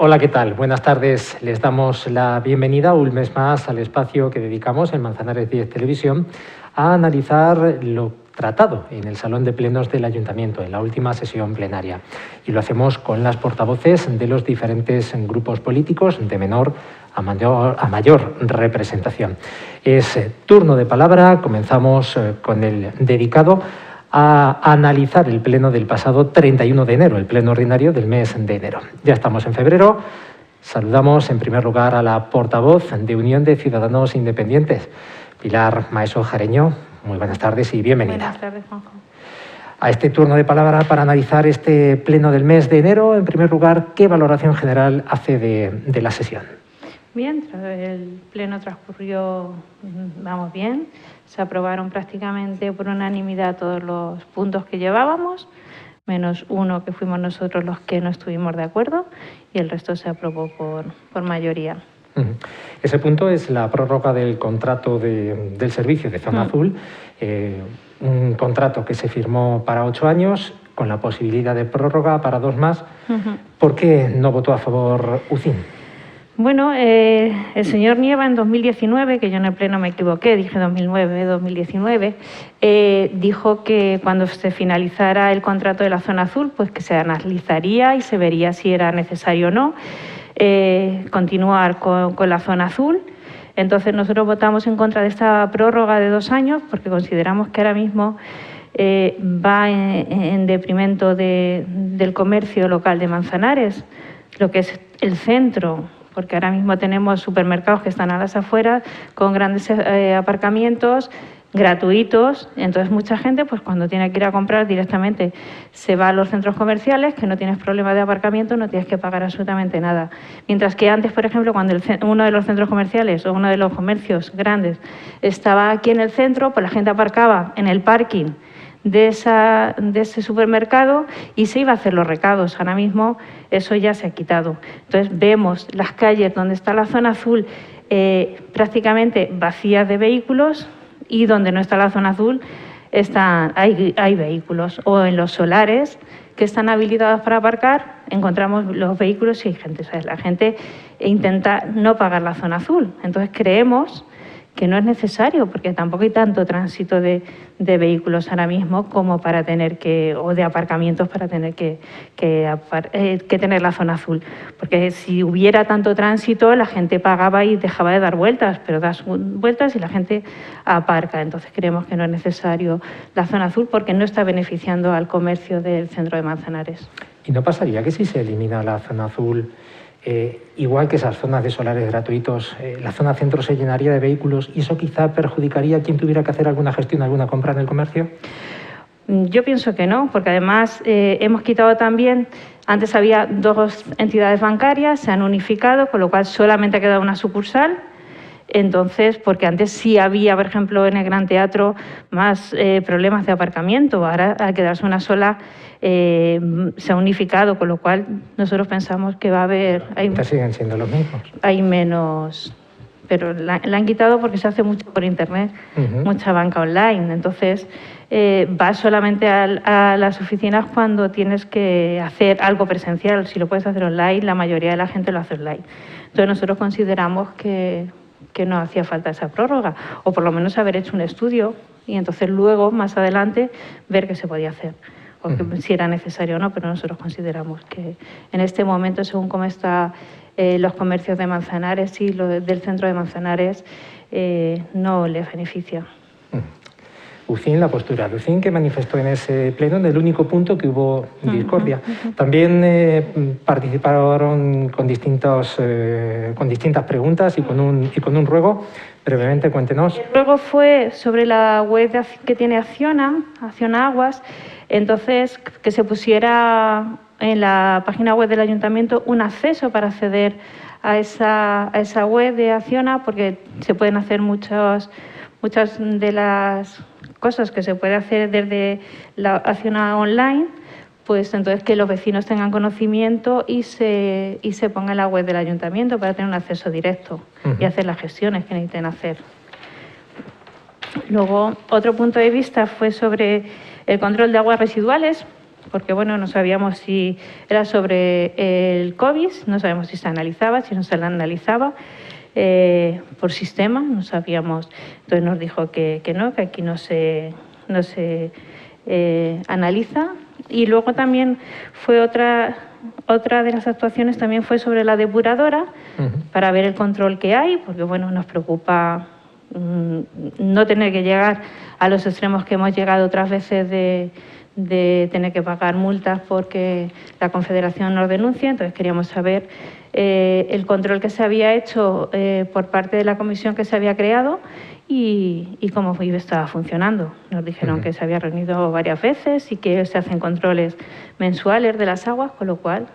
Hola, ¿qué tal? Buenas tardes. Les damos la bienvenida un mes más al espacio que dedicamos en Manzanares 10 Televisión a analizar lo tratado en el Salón de Plenos del Ayuntamiento, en la última sesión plenaria. Y lo hacemos con las portavoces de los diferentes grupos políticos de menor a mayor representación. Es turno de palabra. Comenzamos con el dedicado a analizar el pleno del pasado 31 de enero, el pleno ordinario del mes de enero. Ya estamos en febrero. Saludamos en primer lugar a la portavoz de Unión de Ciudadanos Independientes, Pilar Maeso Jareño. Muy buenas tardes y bienvenida. Buenas tardes, Juanjo. A este turno de palabra para analizar este pleno del mes de enero, en primer lugar, ¿qué valoración general hace de la sesión? Bien, el pleno transcurrió, vamos bien. Se aprobaron prácticamente por unanimidad todos los puntos que llevábamos, menos uno que fuimos nosotros los que no estuvimos de acuerdo, y el resto se aprobó por mayoría. Ese punto es la prórroga del contrato del servicio de Zona Azul, un contrato que se firmó para 8 años, con la posibilidad de prórroga para 2 más. ¿Por qué no votó a favor UCIN? Bueno, el señor Nieva en 2019, que yo en el pleno me equivoqué, dije 2019, dijo que cuando se finalizara el contrato de la Zona Azul, pues que se analizaría y se vería si era necesario o no continuar con la Zona Azul. Entonces nosotros votamos en contra de esta prórroga de 2 años porque consideramos que ahora mismo va en detrimento del comercio local de Manzanares, lo que es el centro, porque ahora mismo tenemos supermercados que están a las afueras con grandes aparcamientos gratuitos. Entonces mucha gente, pues cuando tiene que ir a comprar directamente, se va a los centros comerciales, que no tienes problema de aparcamiento, no tienes que pagar absolutamente nada. Mientras que antes, por ejemplo, cuando uno de los centros comerciales o uno de los comercios grandes estaba aquí en el centro, pues la gente aparcaba en el parking de ese supermercado y se iba a hacer los recados. Ahora mismo eso ya se ha quitado. Entonces vemos las calles donde está la Zona Azul prácticamente vacías de vehículos, y donde no está la Zona Azul hay vehículos. O en los solares que están habilitados para aparcar encontramos los vehículos y hay gente. O sea, la gente intenta no pagar la Zona Azul. Entonces creemos que no es necesario, porque tampoco hay tanto tránsito de vehículos ahora mismo como para tener o de aparcamientos para tener que tener la Zona Azul. Porque si hubiera tanto tránsito, la gente pagaba y dejaba de dar vueltas, pero das vueltas y la gente aparca. Entonces creemos que no es necesario la Zona Azul porque no está beneficiando al comercio del centro de Manzanares. ¿Y no pasaría que si se elimina la Zona Azul, igual que esas zonas de solares gratuitos, la zona centro se llenaría de vehículos y eso quizá perjudicaría a quien tuviera que hacer alguna gestión, alguna compra en el comercio? Yo pienso que no, porque además hemos quitado también, antes había 2 entidades bancarias, se han unificado, con lo cual solamente ha quedado una sucursal. Entonces, porque antes sí había, por ejemplo, en el Gran Teatro más problemas de aparcamiento, ahora al quedarse una sola se ha unificado, con lo cual nosotros pensamos que va a haber... siguen siendo los mismos. Hay menos, pero la han quitado porque se hace mucho por internet, mucha banca online. Entonces, vas solamente a las oficinas cuando tienes que hacer algo presencial. Si lo puedes hacer online, la mayoría de la gente lo hace online. Entonces, nosotros consideramos que no hacía falta esa prórroga, o por lo menos haber hecho un estudio y entonces luego, más adelante, ver qué se podía hacer, o si era necesario o no, pero nosotros consideramos que en este momento, según cómo están los comercios de Manzanares y del centro de Manzanares, no les beneficia. UCIN, la postura de UCIN que manifestó en ese pleno, en el único punto que hubo discordia. También participaron con distintas preguntas y con un ruego. Brevemente, cuéntenos. El ruego fue sobre la web que tiene Acciona Aguas, entonces que se pusiera en la página web del Ayuntamiento un acceso para acceder a esa web de Acciona, porque se pueden hacer muchas de las cosas que se puede hacer desde la Acciona online, pues entonces que los vecinos tengan conocimiento y se ponga en la web del Ayuntamiento para tener un acceso directo y hacer las gestiones que necesiten hacer. Luego, otro punto de vista fue sobre el control de aguas residuales, porque bueno, no sabíamos si era sobre el COVID, no sabemos si se analizaba, si no se analizaba por sistema, no sabíamos. Entonces nos dijo que no, que aquí no se analiza. Y luego también fue otra de las actuaciones también fue sobre la depuradora, para ver el control que hay, porque bueno, nos preocupa no tener que llegar a los extremos que hemos llegado otras veces de tener que pagar multas porque la Confederación nos denuncia. Entonces queríamos saber el control que se había hecho por parte de la comisión que se había creado y cómo estaba funcionando. Nos dijeron que se había reunido varias veces y que se hacen controles mensuales de las aguas, con lo cual,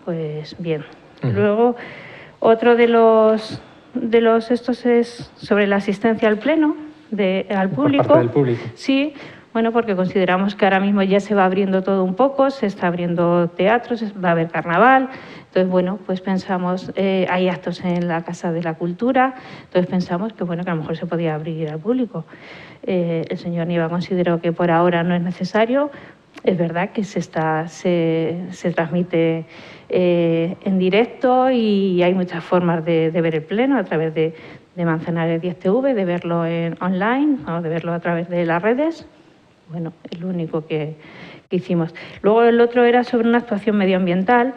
pues bien. Luego, otro de los estos es sobre la asistencia al pleno, al público. Por parte del público. Sí, bueno, porque consideramos que ahora mismo ya se va abriendo todo un poco, se está abriendo teatros, va a haber carnaval. Entonces, bueno, pues pensamos, hay actos en la Casa de la Cultura, entonces pensamos que, bueno, que a lo mejor se podía abrir al público. El señor Nieva consideró que por ahora no es necesario. Es verdad que se transmite en directo y hay muchas formas de ver el pleno a través de Manzanares 10 TV, de verlo online o de verlo a través de las redes. Bueno, es lo único que hicimos. Luego el otro era sobre una actuación medioambiental,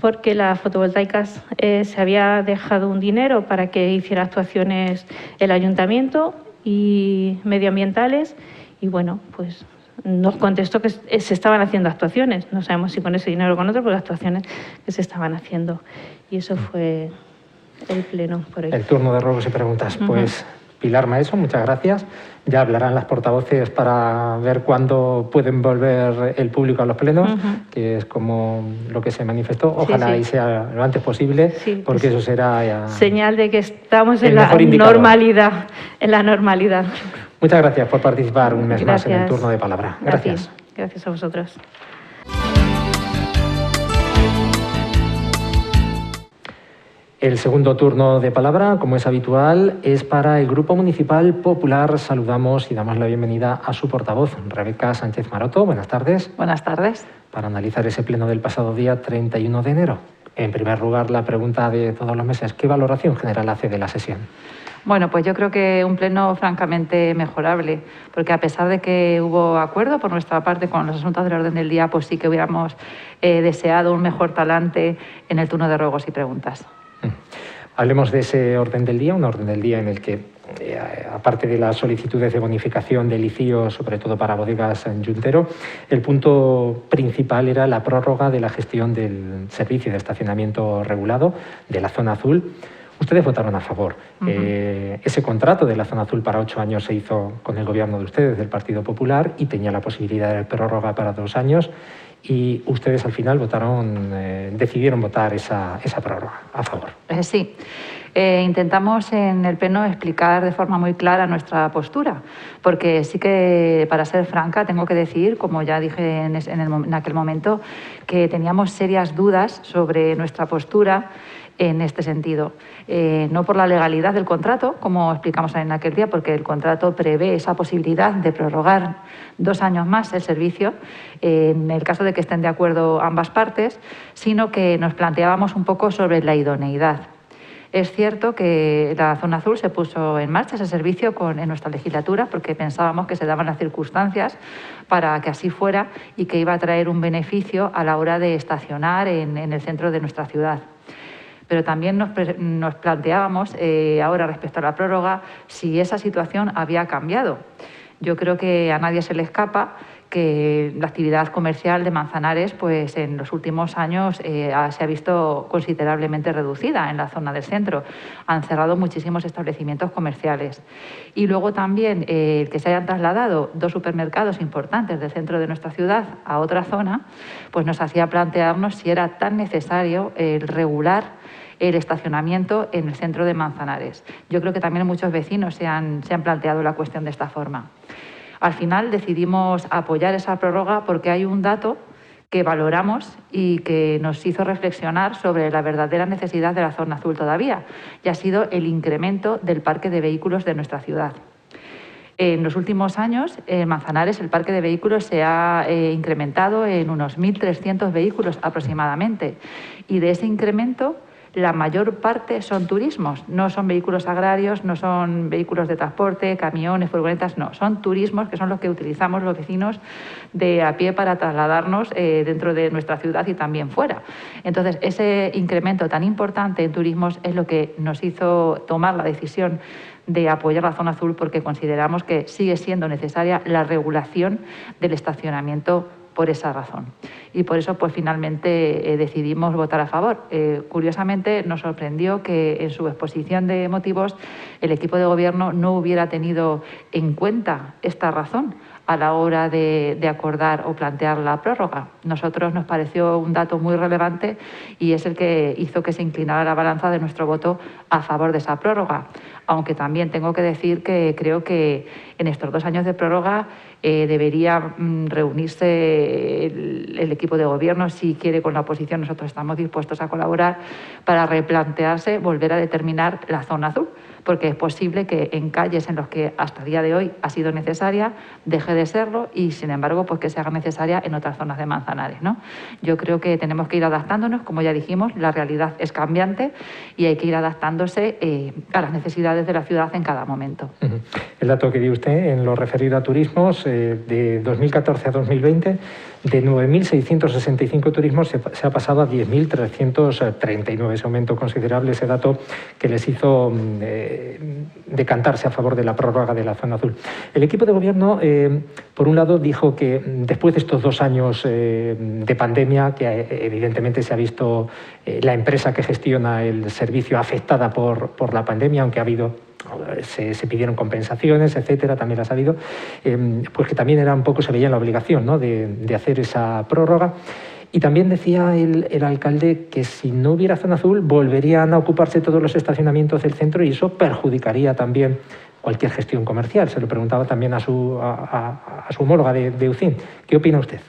porque las fotovoltaicas se había dejado un dinero para que hiciera actuaciones el ayuntamiento y medioambientales y bueno, pues nos contestó que se estaban haciendo actuaciones. No sabemos si con ese dinero o con otro, pero actuaciones que se estaban haciendo. Y eso fue el pleno por hoy. El turno de ruegos y preguntas. Pues Pilar Maeso, muchas gracias. Ya hablarán las portavoces para ver cuándo pueden volver el público a los plenos, que es como lo que se manifestó. Ojalá y sea lo antes posible, porque eso será señal de que estamos en la normalidad. Muchas gracias por participar un mes más en el turno de palabra. Gracias. Gracias a vosotros. El segundo turno de palabra, como es habitual, es para el Grupo Municipal Popular. Saludamos y damos la bienvenida a su portavoz, Rebeca Sánchez Maroto. Buenas tardes. Buenas tardes. Para analizar ese pleno del pasado día 31 de enero. En primer lugar, la pregunta de todos los meses, ¿qué valoración general hace de la sesión? Bueno, pues yo creo que un pleno francamente mejorable, porque a pesar de que hubo acuerdo por nuestra parte con los asuntos del orden del día, pues sí que hubiéramos deseado un mejor talante en el turno de ruegos y preguntas. Hablemos de ese orden del día, un orden del día en el que, aparte de las solicitudes de bonificación del ICIO, sobre todo para bodegas en Juntero, el punto principal era la prórroga de la gestión del servicio de estacionamiento regulado de la zona azul. Ustedes votaron a favor. Ese contrato de la zona azul para 8 años se hizo con el gobierno de ustedes, del Partido Popular, y tenía la posibilidad de prórroga para 2 años. Y ustedes al final decidieron votar esa prórroga a favor. Sí. Intentamos en el pleno explicar de forma muy clara nuestra postura, porque sí que, para ser franca, tengo que decir, como ya dije en aquel momento, que teníamos serias dudas sobre nuestra postura en este sentido. No por la legalidad del contrato, como explicamos en aquel día, porque el contrato prevé esa posibilidad de prorrogar 2 años más el servicio, en el caso de que estén de acuerdo ambas partes, sino que nos planteábamos un poco sobre la idoneidad. Es cierto que la zona azul se puso en marcha ese servicio en nuestra legislatura porque pensábamos que se daban las circunstancias para que así fuera y que iba a traer un beneficio a la hora de estacionar en el centro de nuestra ciudad. Pero también nos planteábamos ahora respecto a la prórroga si esa situación había cambiado. Yo creo que a nadie se le escapa que la actividad comercial de Manzanares pues en los últimos años se ha visto considerablemente reducida en la zona del centro. Han cerrado muchísimos establecimientos comerciales. Y luego también que se hayan trasladado 2 supermercados importantes del centro de nuestra ciudad a otra zona, pues nos hacía plantearnos si era tan necesario regular el estacionamiento en el centro de Manzanares. Yo creo que también muchos vecinos se han planteado la cuestión de esta forma. Al final decidimos apoyar esa prórroga porque hay un dato que valoramos y que nos hizo reflexionar sobre la verdadera necesidad de la zona azul todavía, y ha sido el incremento del parque de vehículos de nuestra ciudad. En los últimos años, en Manzanares, el parque de vehículos se ha incrementado en unos 1.300 vehículos aproximadamente. Y de ese incremento, la mayor parte son turismos, no son vehículos agrarios, no son vehículos de transporte, camiones, furgonetas, no, son turismos que son los que utilizamos los vecinos de a pie para trasladarnos dentro de nuestra ciudad y también fuera. Entonces, ese incremento tan importante en turismos es lo que nos hizo tomar la decisión de apoyar la zona azul, porque consideramos que sigue siendo necesaria la regulación del estacionamiento por esa razón. Y por eso, pues finalmente decidimos votar a favor. Curiosamente, nos sorprendió que en su exposición de motivos el equipo de gobierno no hubiera tenido en cuenta esta razón a la hora de acordar o plantear la prórroga. Nosotros nos pareció un dato muy relevante y es el que hizo que se inclinara la balanza de nuestro voto a favor de esa prórroga. Aunque también tengo que decir que creo que en estos 2 años de prórroga debería reunirse el equipo de gobierno, si quiere, con la oposición. Nosotros estamos dispuestos a colaborar para replantearse, volver a determinar la zona azul, porque es posible que en calles en los que hasta el día de hoy ha sido necesaria, deje de serlo y, sin embargo, pues que se haga necesaria en otras zonas de Manzanares, ¿no? Yo creo que tenemos que ir adaptándonos, como ya dijimos, la realidad es cambiante y hay que ir adaptándose a las necesidades de la ciudad en cada momento. El dato que dio usted en lo referido a turismos, de 2014 a 2020, de 9.665 turismos se ha pasado a 10.339. Ese aumento considerable, ese dato que les hizo decantarse a favor de la prórroga de la zona azul. El equipo de gobierno, por un lado, dijo que después de estos 2 años de pandemia, que evidentemente se ha visto la empresa que gestiona el servicio afectada por la pandemia, aunque ha habido... Se pidieron compensaciones, etcétera, también las ha habido, pues que también era un poco, se veía en la obligación, ¿no?, de hacer esa prórroga. Y también decía el alcalde que si no hubiera zona azul volverían a ocuparse todos los estacionamientos del centro y eso perjudicaría también cualquier gestión comercial. Se lo preguntaba también a su homóloga de UCIN. ¿Qué opina usted?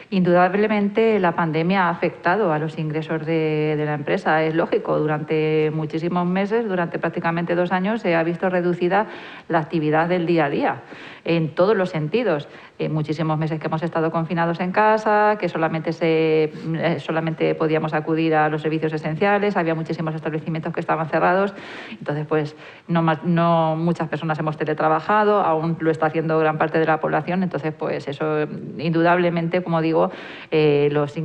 Indudablemente la pandemia ha afectado a los ingresos de la empresa. Es lógico, durante muchísimos meses, durante prácticamente 2 años, se ha visto reducida la actividad del día a día, en todos los sentidos. Muchísimos meses que hemos estado confinados en casa, que solamente podíamos acudir a los servicios esenciales, había muchísimos establecimientos que estaban cerrados. Entonces, pues no muchas personas hemos teletrabajado, aún lo está haciendo gran parte de la población. Entonces, pues eso, indudablemente, como digo, los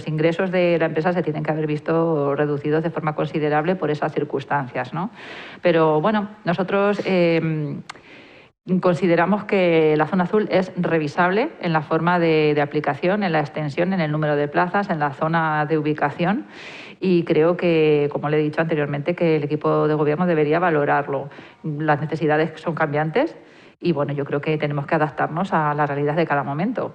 ingresos de la empresa se tienen que haber visto reducidos de forma considerable por esas circunstancias, ¿no? Pero bueno, nosotros consideramos que la zona azul es revisable en la forma de aplicación, en la extensión, en el número de plazas, en la zona de ubicación, y creo que, como le he dicho anteriormente, que el equipo de gobierno debería valorarlo. Las necesidades son cambiantes y bueno, yo creo que tenemos que adaptarnos a la realidad de cada momento.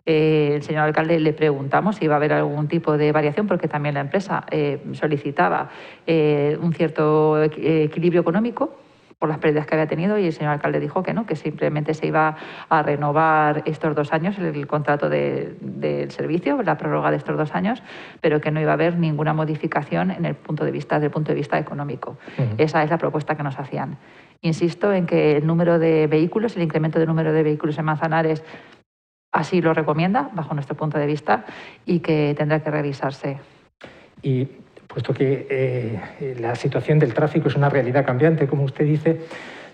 El señor alcalde le preguntamos si iba a haber algún tipo de variación, porque también la empresa solicitaba un cierto equilibrio económico por las pérdidas que había tenido, y el señor alcalde dijo que no, que simplemente se iba a renovar estos 2 años el contrato del servicio, la prórroga de estos 2 años, pero que no iba a haber ninguna modificación desde el punto de vista económico. Esa es la propuesta que nos hacían. Insisto en que el número de vehículos, el incremento del número de vehículos en Manzanares así lo recomienda, bajo nuestro punto de vista, y que tendrá que revisarse. Y puesto que la situación del tráfico es una realidad cambiante, como usted dice,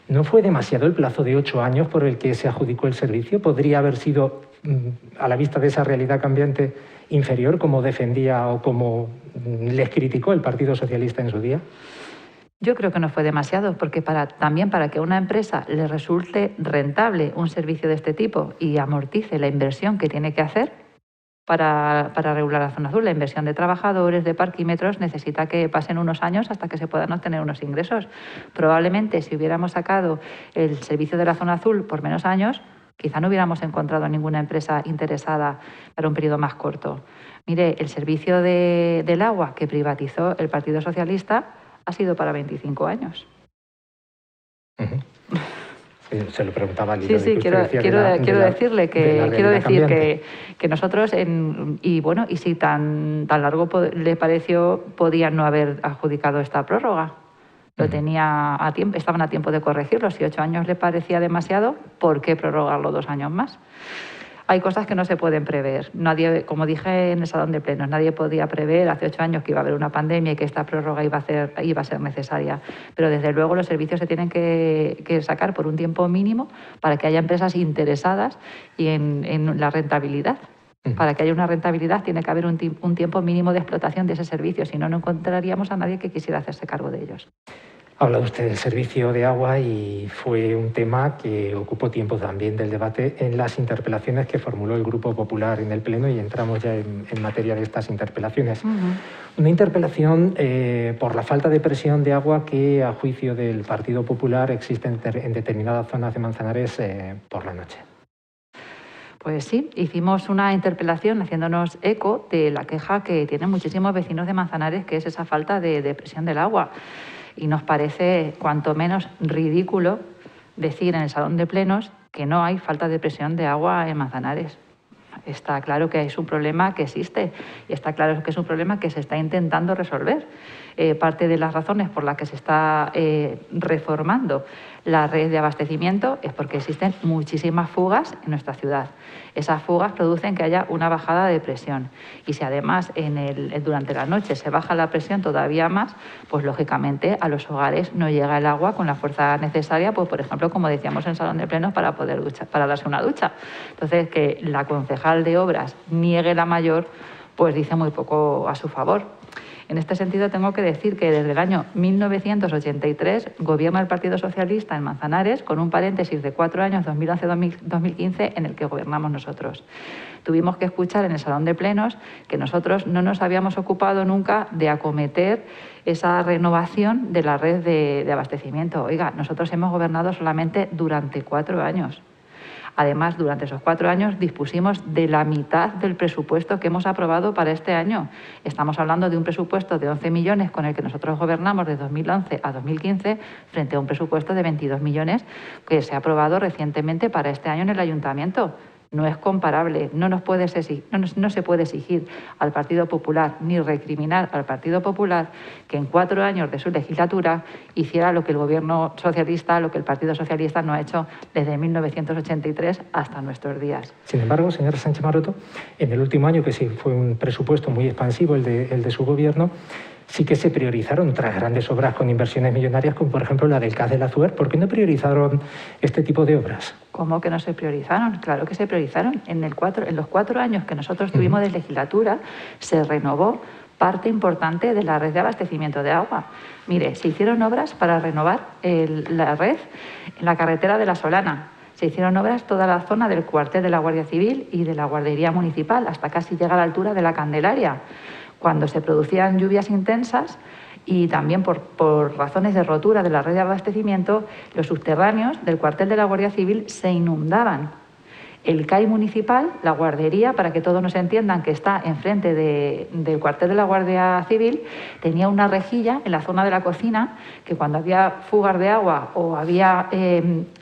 ¿no fue demasiado el plazo de 8 años por el que se adjudicó el servicio? ¿Podría haber sido, a la vista de esa realidad cambiante, inferior, como defendía o como les criticó el Partido Socialista en su día? Yo creo que no fue demasiado, porque también para que a una empresa le resulte rentable un servicio de este tipo y amortice la inversión que tiene que hacer para regular la zona azul, la inversión de trabajadores, de parquímetros, necesita que pasen unos años hasta que se puedan obtener unos ingresos. Probablemente, si hubiéramos sacado el servicio de la zona azul por menos años, quizá no hubiéramos encontrado ninguna empresa interesada para un periodo más corto. Mire, el servicio del agua que privatizó el Partido Socialista ha sido para 25 años. Se lo preguntaba al Sí, quiero decirle que nosotros, y si tan largo le pareció, podían no haber adjudicado esta prórroga. Lo tenía a tiempo, estaban a tiempo de corregirlo. Si 8 años le parecía demasiado, ¿por qué prorrogarlo 2 años más? Hay cosas que no se pueden prever. Nadie, como dije en el Salón de Plenos, nadie podía prever hace 8 años que iba a haber una pandemia y que esta prórroga iba a ser necesaria. Pero desde luego los servicios se tienen que sacar por un tiempo mínimo para que haya empresas interesadas y en la rentabilidad. Para que haya una rentabilidad tiene que haber un tiempo mínimo de explotación de ese servicio, si no, no encontraríamos a nadie que quisiera hacerse cargo de ellos. Ha hablado usted del servicio de agua y fue un tema que ocupó tiempo también del debate en las interpelaciones que formuló el Grupo Popular en el Pleno, y entramos ya en materia de estas interpelaciones. Una interpelación por la falta de presión de agua que, a juicio del Partido Popular, existe en determinadas zonas de Manzanares por la noche. Pues sí, hicimos una interpelación haciéndonos eco de la queja que tienen muchísimos vecinos de Manzanares, que es esa falta de presión del agua. Y nos parece cuanto menos ridículo decir en el Salón de Plenos que no hay falta de presión de agua en Manzanares. Está claro que es un problema que existe y está claro que es un problema que se está intentando resolver. Parte de las razones por las que se está reformando la red de abastecimiento es porque existen muchísimas fugas en nuestra ciudad. Esas fugas producen que haya una bajada de presión, y si además durante la noche se baja la presión todavía más, pues lógicamente a los hogares no llega el agua con la fuerza necesaria, pues por ejemplo, como decíamos en el Salón de Plenos, para darse una ducha. Entonces, que la concejal de Obras niegue la mayor, pues dice muy poco a su favor. En este sentido, tengo que decir que desde el año 1983 gobierna el Partido Socialista en Manzanares, con un paréntesis de 4 años, 2011-2015, en el que gobernamos nosotros. Tuvimos que escuchar en el Salón de Plenos que nosotros no nos habíamos ocupado nunca de acometer esa renovación de la red de abastecimiento. Oiga, nosotros hemos gobernado solamente durante 4 años. Además, durante esos 4 años dispusimos de la mitad del presupuesto que hemos aprobado para este año. Estamos hablando de un presupuesto de 11 millones con el que nosotros gobernamos de 2011 a 2015, frente a un presupuesto de 22 millones que se ha aprobado recientemente para este año en el Ayuntamiento. No es comparable, no se puede exigir al Partido Popular ni recriminar al Partido Popular que en 4 años de su legislatura hiciera lo que el Gobierno socialista, lo que el Partido Socialista no ha hecho desde 1983 hasta nuestros días. Sin embargo, señora Sánchez Maroto, en el último año, que sí fue un presupuesto muy expansivo el de su Gobierno, sí que se priorizaron otras grandes obras con inversiones millonarias, como por ejemplo la del CAS del Azuer. ¿Por qué no priorizaron este tipo de obras? ¿Cómo que no se priorizaron? Claro que se priorizaron. En los 4 años que nosotros tuvimos de legislatura, se renovó parte importante de la red de abastecimiento de agua. Mire, se hicieron obras para renovar la red en la carretera de La Solana. Se hicieron obras toda la zona del cuartel de la Guardia Civil y de la Guardería Municipal, hasta casi llegar a la altura de la Candelaria. Cuando se producían lluvias intensas y también por razones de rotura de la red de abastecimiento, los subterráneos del cuartel de la Guardia Civil se inundaban. El CAI municipal, la guardería, para que todos nos entiendan que está enfrente del cuartel de la Guardia Civil, tenía una rejilla en la zona de la cocina que cuando había fugas de agua o había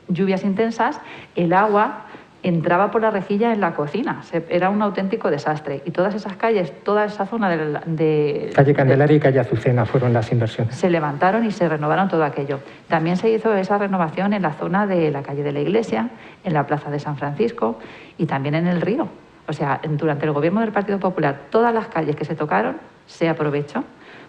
lluvias intensas, el agua entraba por la rejilla en la cocina. Era un auténtico desastre. Y todas esas calles, toda esa zona de Calle Candelaria y calle Azucena fueron las inversiones. Se levantaron y se renovaron todo aquello. También se hizo esa renovación en la zona de la calle de la Iglesia, en la plaza de San Francisco y también en el río. O sea, durante el gobierno del Partido Popular, todas las calles que se tocaron se aprovechó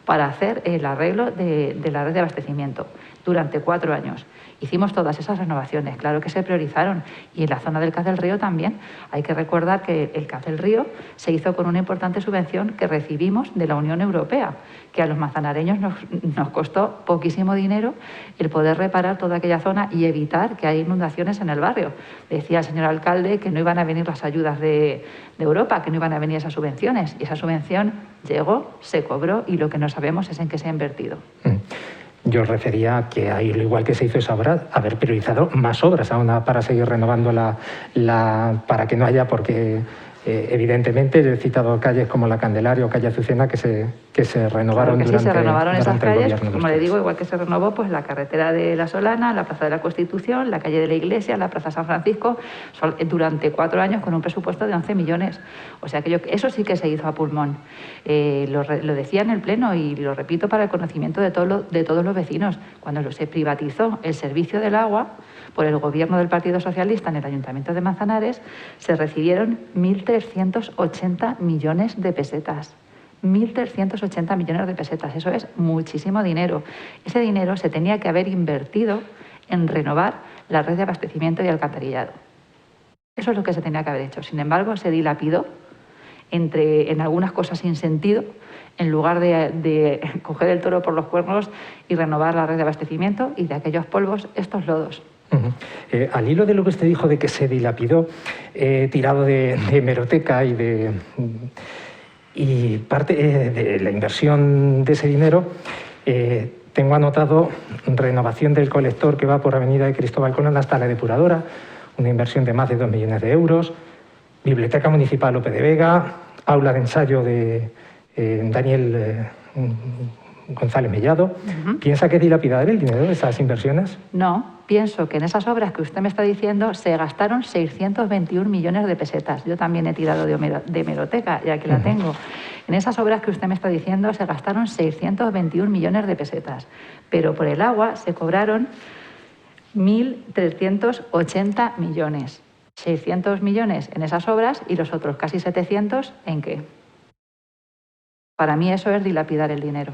para hacer el arreglo de la red de abastecimiento durante 4 años. Hicimos todas esas renovaciones, claro que se priorizaron, y en la zona del CAS del Río también. Hay que recordar que el CAS del Río se hizo con una importante subvención que recibimos de la Unión Europea, que a los manzanareños nos costó poquísimo dinero el poder reparar toda aquella zona y evitar que haya inundaciones en el barrio. Decía el señor alcalde que no iban a venir las ayudas de Europa, que no iban a venir esas subvenciones, y esa subvención llegó, se cobró, y lo que no sabemos es en qué se ha invertido. Yo refería que, al igual que se hizo esa obra, haber priorizado más obras aún para seguir renovando para que no haya por qué Evidentemente, he citado calles como la Candelaria o calle Azucena que se renovaron claro que sí, se renovaron esas calles, como le digo, igual que se renovó pues la carretera de La Solana, la Plaza de la Constitución, la calle de la Iglesia, la Plaza San Francisco, durante 4 años con un presupuesto de 11 millones. O sea, que eso sí que se hizo a pulmón. Lo decía en el Pleno y lo repito para el conocimiento de todos los vecinos. Cuando se privatizó el servicio del agua por el gobierno del Partido Socialista en el Ayuntamiento de Manzanares, se recibieron 1.380 millones de pesetas. 1.380 millones de pesetas, eso es muchísimo dinero. Ese dinero se tenía que haber invertido en renovar la red de abastecimiento y alcantarillado. Eso es lo que se tenía que haber hecho. Sin embargo, se dilapidó en algunas cosas sin sentido, en lugar de coger el toro por los cuernos y renovar la red de abastecimiento, y de aquellos polvos, estos lodos. Al hilo de lo que usted dijo de que se dilapidó, tirado de hemeroteca y parte de la inversión de ese dinero, tengo anotado renovación del colector que va por Avenida de Cristóbal Colón hasta la depuradora, una inversión de más de 2 millones de euros, Biblioteca Municipal Lope de Vega, aula de ensayo de Daniel González Mellado. ¿Piensa que es dilapidar el dinero de esas inversiones? No, pienso que en esas obras que usted me está diciendo se gastaron 621 millones de pesetas. Yo también he tirado de hemeroteca y aquí la tengo. En esas obras que usted me está diciendo se gastaron 621 millones de pesetas, pero por el agua se cobraron 1.380 millones. 600 millones en esas obras y los otros casi 700 ¿en qué? Para mí eso es dilapidar el dinero.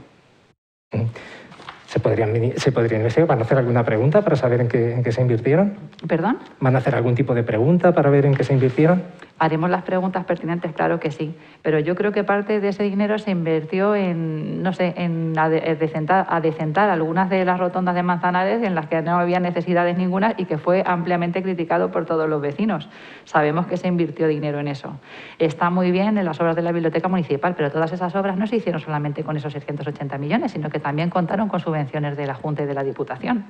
¿Se podrían investigar? ¿Van a hacer alguna pregunta para saber en qué se invirtieron? ¿Perdón? ¿Van a hacer algún tipo de pregunta para ver en qué se invirtieron? Haremos las preguntas pertinentes, claro que sí. Pero yo creo que parte de ese dinero se invirtió en adecentar algunas de las rotondas de Manzanares en las que no había necesidades ninguna y que fue ampliamente criticado por todos los vecinos. Sabemos que se invirtió dinero en eso. Está muy bien en las obras de la Biblioteca Municipal, pero todas esas obras no se hicieron solamente con esos 680 millones, sino que también contaron con subvenciones de la Junta y de la Diputación.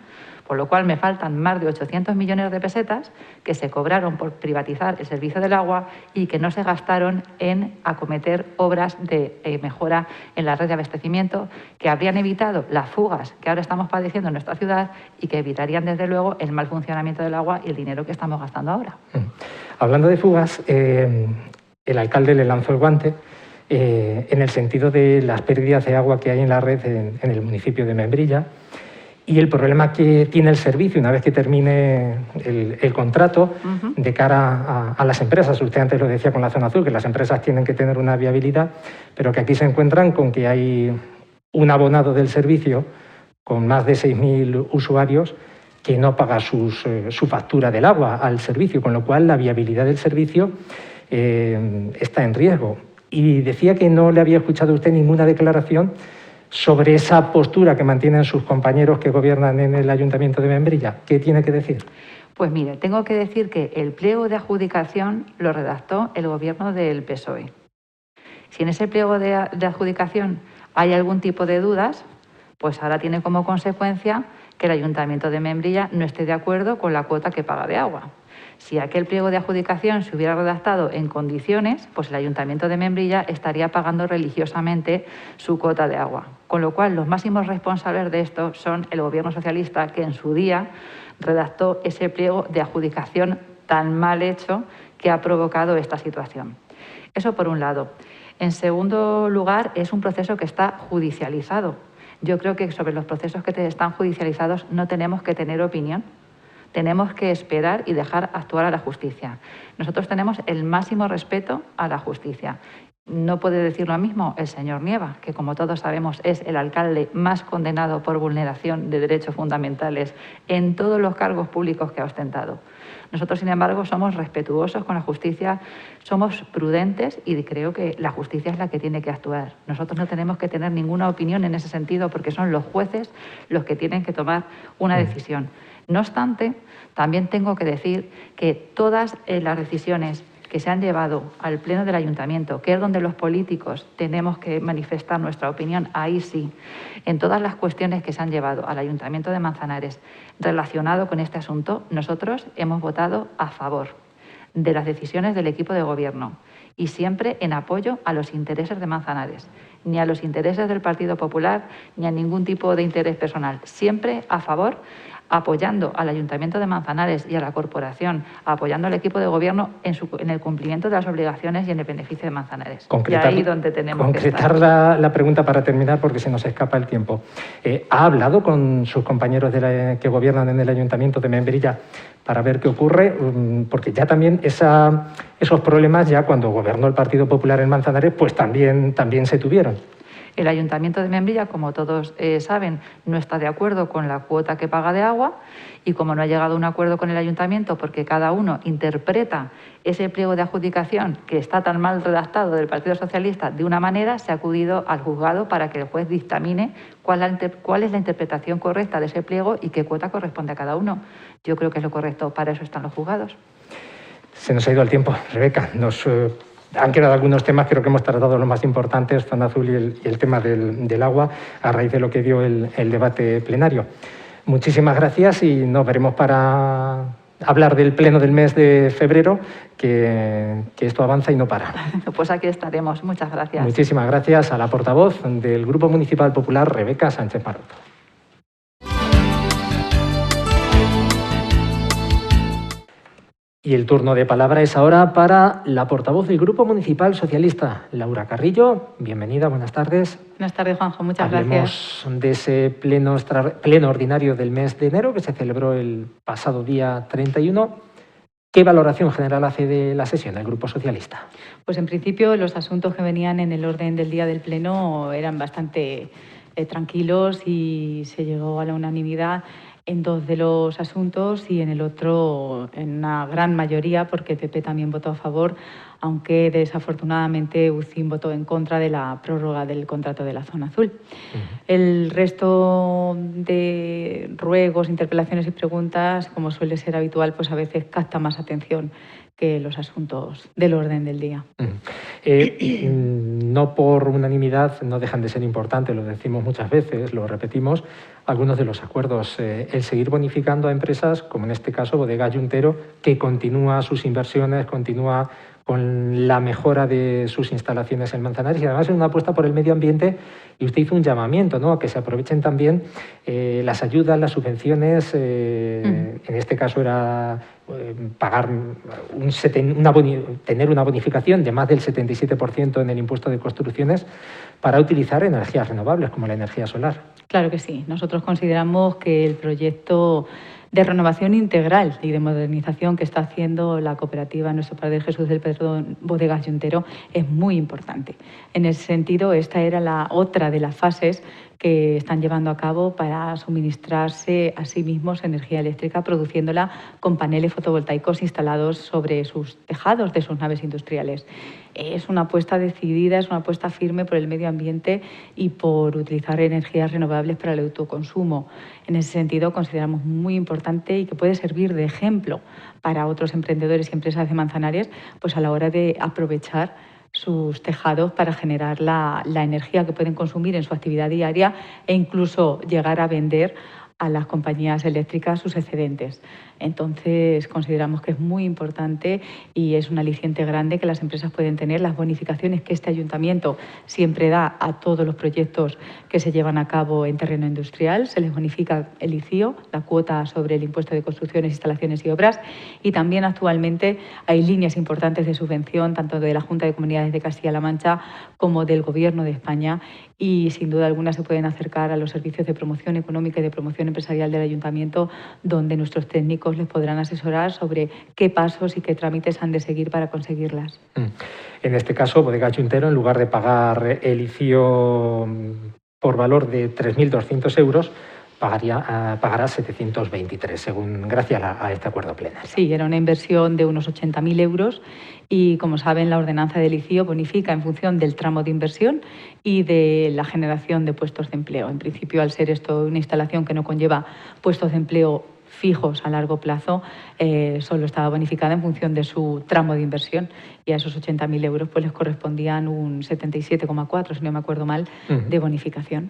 Por lo cual me faltan más de 800 millones de pesetas que se cobraron por privatizar el servicio del agua y que no se gastaron en acometer obras de mejora en la red de abastecimiento que habrían evitado las fugas que ahora estamos padeciendo en nuestra ciudad y que evitarían, desde luego, el mal funcionamiento del agua y el dinero que estamos gastando ahora. Hablando de fugas, el alcalde le lanzó el guante en el sentido de las pérdidas de agua que hay en la red en el municipio de Membrilla. Y el problema que tiene el servicio una vez que termine el contrato de cara a las empresas. Usted antes lo decía con la zona azul, que las empresas tienen que tener una viabilidad, pero que aquí se encuentran con que hay un abonado del servicio con más de 6.000 usuarios que no paga su factura del agua al servicio, con lo cual la viabilidad del servicio está en riesgo. Y decía que no le había escuchado a usted ninguna declaración sobre esa postura que mantienen sus compañeros que gobiernan en el Ayuntamiento de Membrilla. ¿Qué tiene que decir? Pues mire, tengo que decir que el pliego de adjudicación lo redactó el gobierno del PSOE. Si en ese pliego de adjudicación hay algún tipo de dudas, pues ahora tiene como consecuencia que el Ayuntamiento de Membrilla no esté de acuerdo con la cuota que paga de agua. Si aquel pliego de adjudicación se hubiera redactado en condiciones, pues el Ayuntamiento de Membrilla estaría pagando religiosamente su cuota de agua. Con lo cual, los máximos responsables de esto son el Gobierno socialista, que en su día redactó ese pliego de adjudicación tan mal hecho que ha provocado esta situación. Eso por un lado. En segundo lugar, es un proceso que está judicializado. Yo creo que sobre los procesos que están judicializados no tenemos que tener opinión. Tenemos que esperar y dejar actuar a la justicia. Nosotros tenemos el máximo respeto a la justicia. No puede decir lo mismo el señor Nieva, que como todos sabemos es el alcalde más condenado por vulneración de derechos fundamentales en todos los cargos públicos que ha ostentado. Nosotros, sin embargo, somos respetuosos con la justicia, somos prudentes y creo que la justicia es la que tiene que actuar. Nosotros no tenemos que tener ninguna opinión en ese sentido porque son los jueces los que tienen que tomar una decisión. No obstante, también tengo que decir que todas las decisiones que se han llevado al Pleno del Ayuntamiento, que es donde los políticos tenemos que manifestar nuestra opinión, ahí sí, en todas las cuestiones que se han llevado al Ayuntamiento de Manzanares relacionado con este asunto, nosotros hemos votado a favor de las decisiones del equipo de gobierno y siempre en apoyo a los intereses de Manzanares, ni a los intereses del Partido Popular, ni a ningún tipo de interés personal. Siempre a favor, apoyando al Ayuntamiento de Manzanares y a la corporación, apoyando al equipo de gobierno en el cumplimiento de las obligaciones y en el beneficio de Manzanares. Y ahí donde tenemos que estar. La pregunta para terminar, porque se nos escapa el tiempo. ¿Ha hablado con sus compañeros que gobiernan en el Ayuntamiento de Membrilla para ver qué ocurre? Porque ya también esos problemas, ya cuando gobernó el Partido Popular en Manzanares, pues también se tuvieron. El Ayuntamiento de Membrilla, como todos saben, no está de acuerdo con la cuota que paga de agua y como no ha llegado a un acuerdo con el Ayuntamiento porque cada uno interpreta ese pliego de adjudicación que está tan mal redactado del Partido Socialista de una manera, se ha acudido al juzgado para que el juez dictamine cuál es la interpretación correcta de ese pliego y qué cuota corresponde a cada uno. Yo creo que es lo correcto, para eso están los juzgados. Se nos ha ido el tiempo, Rebeca. Han quedado algunos temas, creo que hemos tratado los más importantes, Zona Azul y el tema del agua, a raíz de lo que dio el debate plenario. Muchísimas gracias y nos veremos para hablar del pleno del mes de febrero, que esto avanza y no para. Pues aquí estaremos. Muchas gracias. Muchísimas gracias a la portavoz del Grupo Municipal Popular, Rebeca Sánchez Maroto. Y el turno de palabra es ahora para la portavoz del Grupo Municipal Socialista, Laura Carrillo. Bienvenida, buenas tardes. Buenas tardes, Juanjo, muchas gracias. Hablemos de ese pleno ordinario del mes de enero que se celebró el pasado día 31. ¿Qué valoración general hace de la sesión del Grupo Socialista? Pues en principio los asuntos que venían en el orden del día del pleno eran bastante tranquilos y se llegó a la unanimidad en dos de los asuntos y en el otro en una gran mayoría, porque el PP también votó a favor, aunque desafortunadamente UCIM votó en contra de la prórroga del contrato de la Zona Azul. El resto de ruegos, interpelaciones y preguntas, como suele ser habitual, pues a veces capta más atención que los asuntos del orden del día. No por unanimidad, no dejan de ser importantes, lo decimos muchas veces, lo repetimos, algunos de los acuerdos. El seguir bonificando a empresas, como en este caso Bodega Ayuntero, que continúa sus inversiones, continúa con la mejora de sus instalaciones en Manzanares y además es una apuesta por el medio ambiente y usted hizo un llamamiento, ¿no?, a que se aprovechen también las ayudas, las subvenciones, en este caso era pagar tener una bonificación de más del 77% en el impuesto de construcciones para utilizar energías renovables como la energía solar. Claro que sí. Nosotros consideramos que el proyecto de renovación integral y de modernización que está haciendo la cooperativa Nuestro Padre Jesús del Perdón Bodega Ayuntero es muy importante. En ese sentido, esta era la otra de las fases que están llevando a cabo para suministrarse a sí mismos energía eléctrica, produciéndola con paneles fotovoltaicos instalados sobre sus tejados de sus naves industriales. Es una apuesta decidida, es una apuesta firme por el medio ambiente y por utilizar energías renovables para el autoconsumo. En ese sentido, consideramos muy importante y que puede servir de ejemplo para otros emprendedores y empresas de Manzanares, pues a la hora de aprovechar sus tejados para generar la energía que pueden consumir en su actividad diaria e incluso llegar a vender a las compañías eléctricas sus excedentes. Entonces, consideramos que es muy importante y es un aliciente grande que las empresas pueden tener las bonificaciones que este ayuntamiento siempre da a todos los proyectos que se llevan a cabo en terreno industrial. Se les bonifica el ICIO, la cuota sobre el impuesto de construcciones, instalaciones y obras, y también actualmente hay líneas importantes de subvención tanto de la Junta de Comunidades de Castilla-La Mancha como del Gobierno de España y sin duda alguna se pueden acercar a los servicios de promoción económica y de promoción empresarial del ayuntamiento, donde nuestros técnicos les podrán asesorar sobre qué pasos y qué trámites han de seguir para conseguirlas. En este caso, Bodega Ayuntero, en lugar de pagar el ICIO por valor de 3.200 euros, pagará 723, gracias a este acuerdo plenario. Sí, era una inversión de unos 80.000 euros y, como saben, la ordenanza del ICIO bonifica en función del tramo de inversión y de la generación de puestos de empleo. En principio, al ser esto una instalación que no conlleva puestos de empleo fijos a largo plazo, solo estaba bonificada en función de su tramo de inversión y a esos 80.000 euros pues les correspondían un 77,4, si no me acuerdo mal, de bonificación.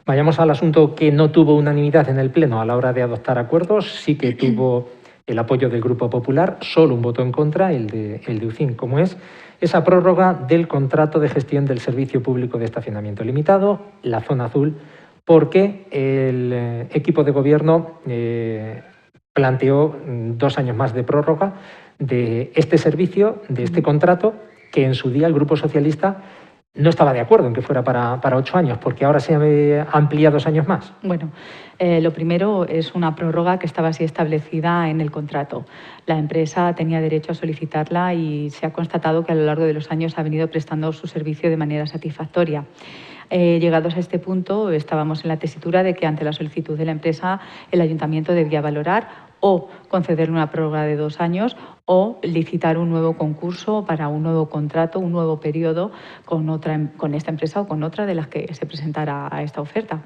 Vayamos al asunto que no tuvo unanimidad en el Pleno a la hora de adoptar acuerdos, sí que tuvo el apoyo del Grupo Popular, solo un voto en contra, el de UCIN, como es esa prórroga del contrato de gestión del Servicio Público de Estacionamiento Limitado, la zona azul, porque el equipo de gobierno planteó 2 años más de prórroga de este servicio, de este contrato, que en su día el Grupo Socialista no estaba de acuerdo en que fuera para 8 años, porque ahora se amplía 2 años más. Bueno, lo primero es una prórroga que estaba así establecida en el contrato. La empresa tenía derecho a solicitarla y se ha constatado que a lo largo de los años ha venido prestando su servicio de manera satisfactoria. Llegados a este punto, estábamos en la tesitura de que ante la solicitud de la empresa el ayuntamiento debía valorar o concederle una prórroga de 2 años o licitar un nuevo concurso para un nuevo contrato, un nuevo periodo con esta empresa o con otra de las que se presentara a esta oferta.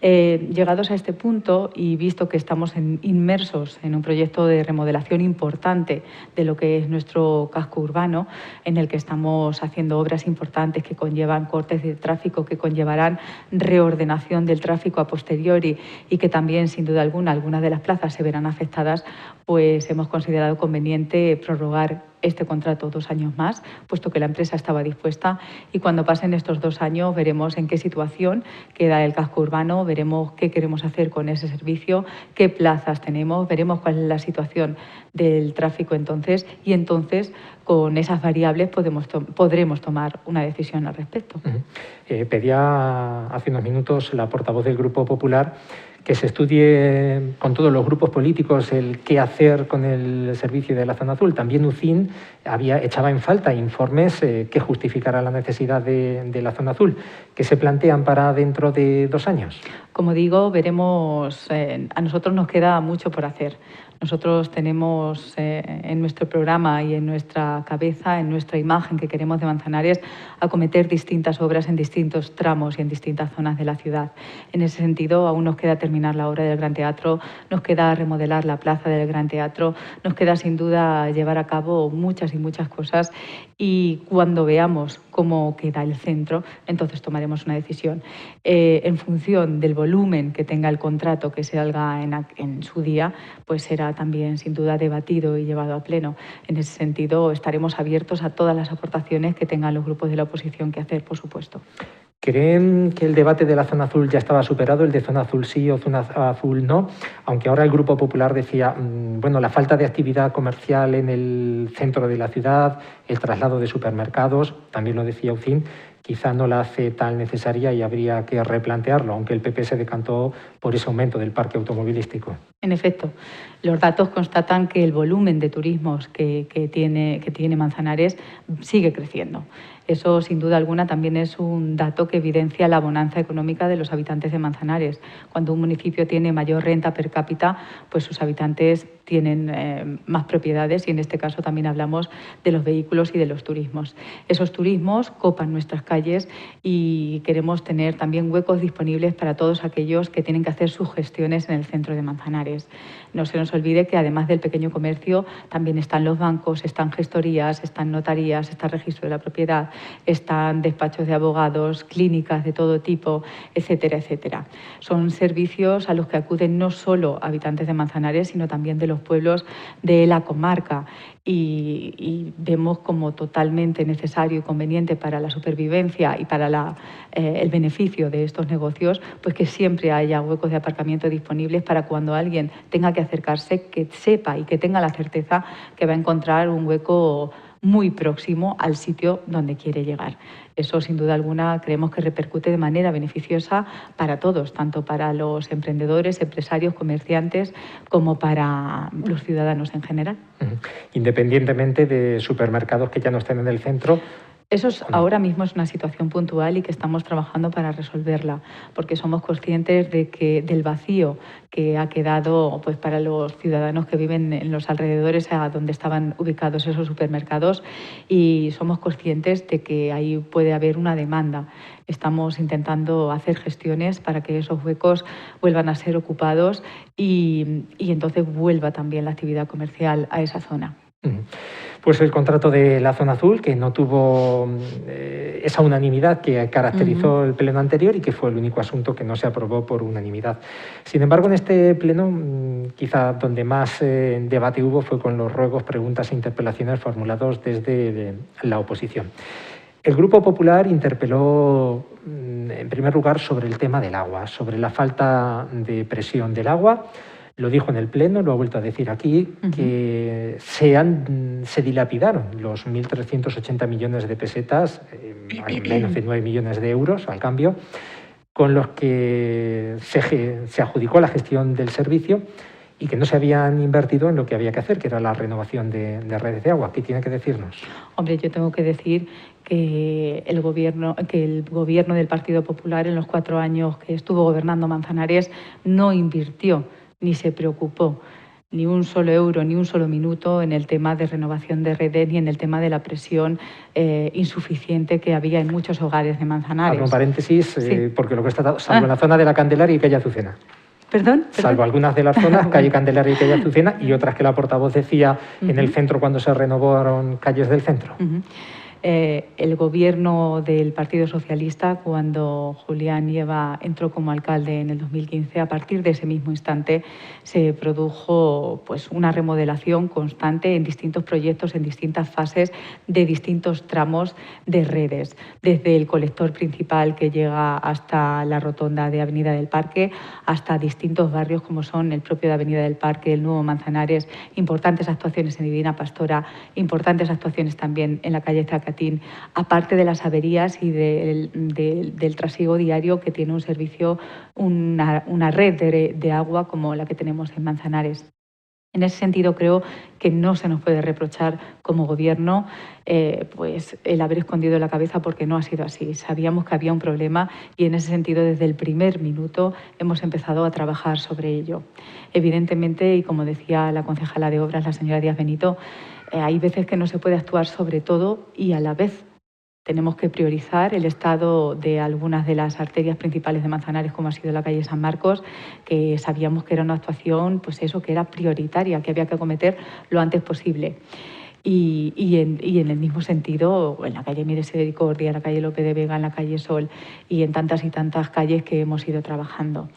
Llegados a este punto y visto que estamos inmersos en un proyecto de remodelación importante de lo que es nuestro casco urbano, en el que estamos haciendo obras importantes que conllevan cortes de tráfico, que conllevarán reordenación del tráfico a posteriori y que también, sin duda alguna, algunas de las plazas se verán afectadas, pues hemos considerado conveniente prorrogar este contrato 2 años más, puesto que la empresa estaba dispuesta, y cuando pasen estos 2 años veremos en qué situación queda el casco urbano, veremos qué queremos hacer con ese servicio, qué plazas tenemos, veremos cuál es la situación del tráfico entonces, y entonces con esas variables podremos tomar una decisión al respecto. Pedía hace unos minutos la portavoz del Grupo Popular que se estudie con todos los grupos políticos el qué hacer con el servicio de la zona azul. También UCIN echaba en falta informes que justificaran la necesidad de la zona azul. ¿Qué se plantean para dentro de 2 años? Como digo, veremos, a nosotros nos queda mucho por hacer. Nosotros tenemos en nuestro programa y en nuestra cabeza, en nuestra imagen que queremos de Manzanares, acometer distintas obras en distintos tramos y en distintas zonas de la ciudad. En ese sentido, aún nos queda terminar la obra del Gran Teatro, nos queda remodelar la plaza del Gran Teatro, nos queda sin duda llevar a cabo muchas y muchas cosas, y cuando veamos cómo queda el centro, entonces tomaremos una decisión. En función del volumen que tenga el contrato que se salga en su día, pues será también sin duda debatido y llevado a pleno. En ese sentido, estaremos abiertos a todas las aportaciones que tengan los grupos de la oposición que hacer, por supuesto. ¿Creen que el debate de la zona azul ya estaba superado, el de zona azul sí o zona azul no? Aunque ahora el Grupo Popular decía, bueno, la falta de actividad comercial en el centro de la ciudad, el traslado de supermercados, también lo decía UCIN, quizá no la hace tan necesaria y habría que replantearlo, aunque el PP se decantó por ese aumento del parque automovilístico. En efecto, los datos constatan que el volumen de turismos que tiene Manzanares sigue creciendo. Eso, sin duda alguna, también es un dato que evidencia la bonanza económica de los habitantes de Manzanares. Cuando un municipio tiene mayor renta per cápita, pues sus habitantes tienen más propiedades, y en este caso también hablamos de los vehículos y de los turismos. Esos turismos copan nuestras calles y queremos tener también huecos disponibles para todos aquellos que tienen que hacer sus gestiones en el centro de Manzanares. No se nos olvide que además del pequeño comercio también están los bancos, están gestorías, están notarías, está registro de la propiedad, están despachos de abogados, clínicas de todo tipo, etcétera, etcétera. Son servicios a los que acuden no solo habitantes de Manzanares, sino también de los pueblos de la comarca, y vemos como totalmente necesario y conveniente para la supervivencia y para el beneficio de estos negocios, pues que siempre haya huecos de aparcamiento disponibles para cuando alguien tenga que acercarse, que sepa y que tenga la certeza que va a encontrar un hueco muy próximo al sitio donde quiere llegar. Eso, sin duda alguna, creemos que repercute de manera beneficiosa para todos, tanto para los emprendedores, empresarios, comerciantes, como para los ciudadanos en general. Independientemente de supermercados que ya no estén en el centro. Eso ahora mismo es una situación puntual y que estamos trabajando para resolverla, porque somos conscientes de que del vacío que ha quedado, pues, para los ciudadanos que viven en los alrededores a donde estaban ubicados esos supermercados, y somos conscientes de que ahí puede haber una demanda. Estamos intentando hacer gestiones para que esos huecos vuelvan a ser ocupados y entonces vuelva también la actividad comercial a esa zona. Pues el contrato de la zona azul, que no tuvo esa unanimidad que caracterizó el pleno anterior y que fue el único asunto que no se aprobó por unanimidad. Sin embargo, en este pleno, quizá donde más debate hubo fue con los ruegos, preguntas e interpelaciones formulados desde la oposición. El Grupo Popular interpeló, en primer lugar, sobre el tema del agua, sobre la falta de presión del agua. Lo dijo en el Pleno, lo ha vuelto a decir aquí, que se dilapidaron los 1.380 millones de pesetas, menos de 9 millones de euros al cambio, con los que se adjudicó la gestión del servicio y que no se habían invertido en lo que había que hacer, que era la renovación de redes de agua. ¿Qué tiene que decirnos? Hombre, yo tengo que decir que el gobierno del Partido Popular en los 4 años que estuvo gobernando Manzanares no invirtió ni se preocupó ni un solo euro, ni un solo minuto en el tema de renovación de redes ni en el tema de la presión insuficiente que había en muchos hogares de Manzanares. Abro un paréntesis, sí. Porque lo que está salvo en la zona de la Candelaria y calle Azucena. ¿Perdón? Salvo algunas de las zonas, calle Candelaria y calle Azucena, y otras que la portavoz decía en el centro cuando se renovaron calles del centro. El gobierno del Partido Socialista, cuando Julián Nieva entró como alcalde en el 2015, a partir de ese mismo instante se produjo pues, una remodelación constante en distintos proyectos, en distintas fases de distintos tramos de redes, desde el colector principal que llega hasta la rotonda de Avenida del Parque, hasta distintos barrios como son el propio de Avenida del Parque, el Nuevo Manzanares, importantes actuaciones en Divina Pastora, importantes actuaciones también en la calle Zacatín, aparte de las averías y del trasiego diario que tiene un servicio, una red de agua como la que tenemos en Manzanares. En ese sentido, creo que no se nos puede reprochar como Gobierno pues el haber escondido la cabeza, porque no ha sido así. Sabíamos que había un problema y en ese sentido, desde el primer minuto, hemos empezado a trabajar sobre ello. Evidentemente, y como decía la concejala de Obras, la señora Díaz Benito, hay veces que no se puede actuar sobre todo y a la vez. Tenemos que priorizar el estado de algunas de las arterias principales de Manzanares, como ha sido la calle San Marcos, que sabíamos que era una actuación, pues eso, que era prioritaria, que había que acometer lo antes posible. Y en el mismo sentido, en la calle Misericordia, en la calle Lope de Vega, en la calle Sol y en tantas y tantas calles que hemos ido trabajando.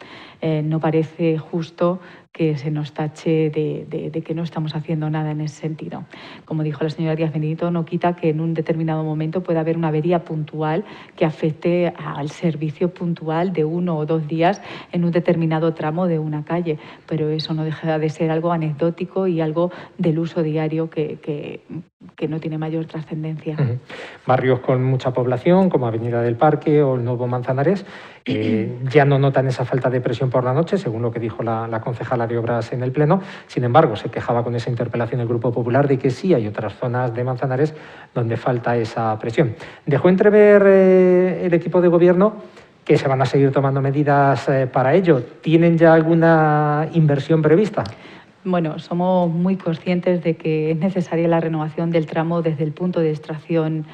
No parece justo que se nos tache de que no estamos haciendo nada en ese sentido. Como dijo la señora Díaz Benito, no quita que en un determinado momento pueda haber una avería puntual que afecte al servicio puntual de 1 o 2 días en un determinado tramo de una calle, pero eso no deja de ser algo anecdótico y algo del uso diario que no tiene mayor trascendencia. Barrios con mucha población, como Avenida del Parque o el Nuevo Manzanares, ya no notan esa falta de presión por la noche, según lo que dijo la concejala de Obras en el Pleno. Sin embargo, se quejaba con esa interpelación el Grupo Popular de que sí hay otras zonas de Manzanares donde falta esa presión. Dejó entrever el equipo de Gobierno que se van a seguir tomando medidas para ello. ¿Tienen ya alguna inversión prevista? Bueno, somos muy conscientes de que es necesaria la renovación del tramo desde el punto de extracción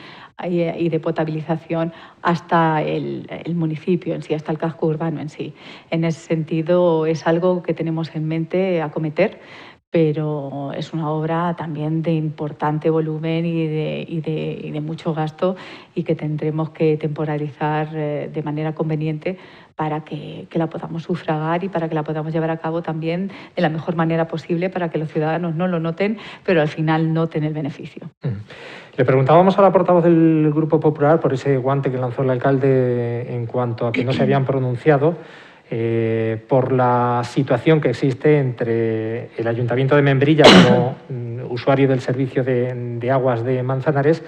y de potabilización hasta el municipio en sí, hasta el casco urbano en sí. En ese sentido, es algo que tenemos en mente acometer, pero es una obra también de importante volumen y de mucho gasto, y que tendremos que temporalizar de manera conveniente para que la podamos sufragar y para que la podamos llevar a cabo también de la mejor manera posible, para que los ciudadanos no lo noten, pero al final noten el beneficio. Le preguntábamos a la portavoz del Grupo Popular por ese guante que lanzó el alcalde en cuanto a que no se habían pronunciado por la situación que existe entre el Ayuntamiento de Membrilla como usuario del servicio de aguas de Manzanares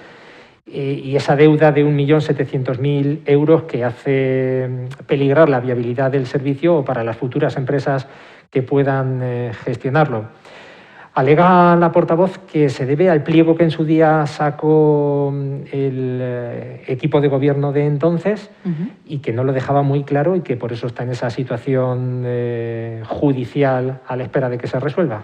y esa deuda de 1.700.000 euros que hace peligrar la viabilidad del servicio o para las futuras empresas que puedan gestionarlo. Alega la portavoz que se debe al pliego que en su día sacó el equipo de gobierno de entonces y que no lo dejaba muy claro y que por eso está en esa situación judicial a la espera de que se resuelva.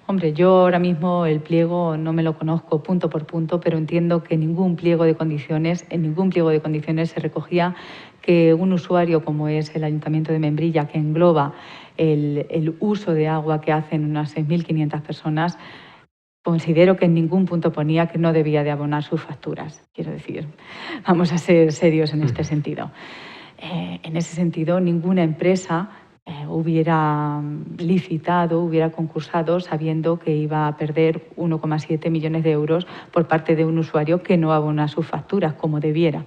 Hombre, yo ahora mismo el pliego no me lo conozco punto por punto, pero entiendo que en ningún pliego de condiciones se recogía que un usuario como es el Ayuntamiento de Membrilla, que engloba el uso de agua que hacen unas 6.500 personas, considero que en ningún punto ponía que no debía de abonar sus facturas. Quiero decir, vamos a ser serios en este sentido. En ese sentido, ninguna empresa hubiera licitado, hubiera concursado sabiendo que iba a perder 1,7 millones de euros por parte de un usuario que no abona sus facturas como debiera.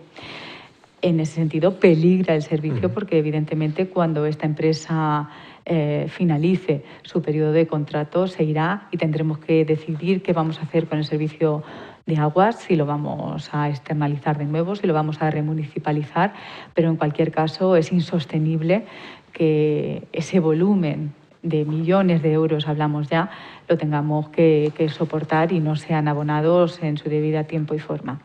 En ese sentido, peligra el servicio porque, evidentemente, cuando esta empresa finalice su periodo de contrato, se irá y tendremos que decidir qué vamos a hacer con el servicio de aguas, si lo vamos a externalizar de nuevo, si lo vamos a remunicipalizar, pero en cualquier caso es insostenible que ese volumen de millones de euros, hablamos ya, lo tengamos que soportar y no sean abonados en su debida tiempo y forma.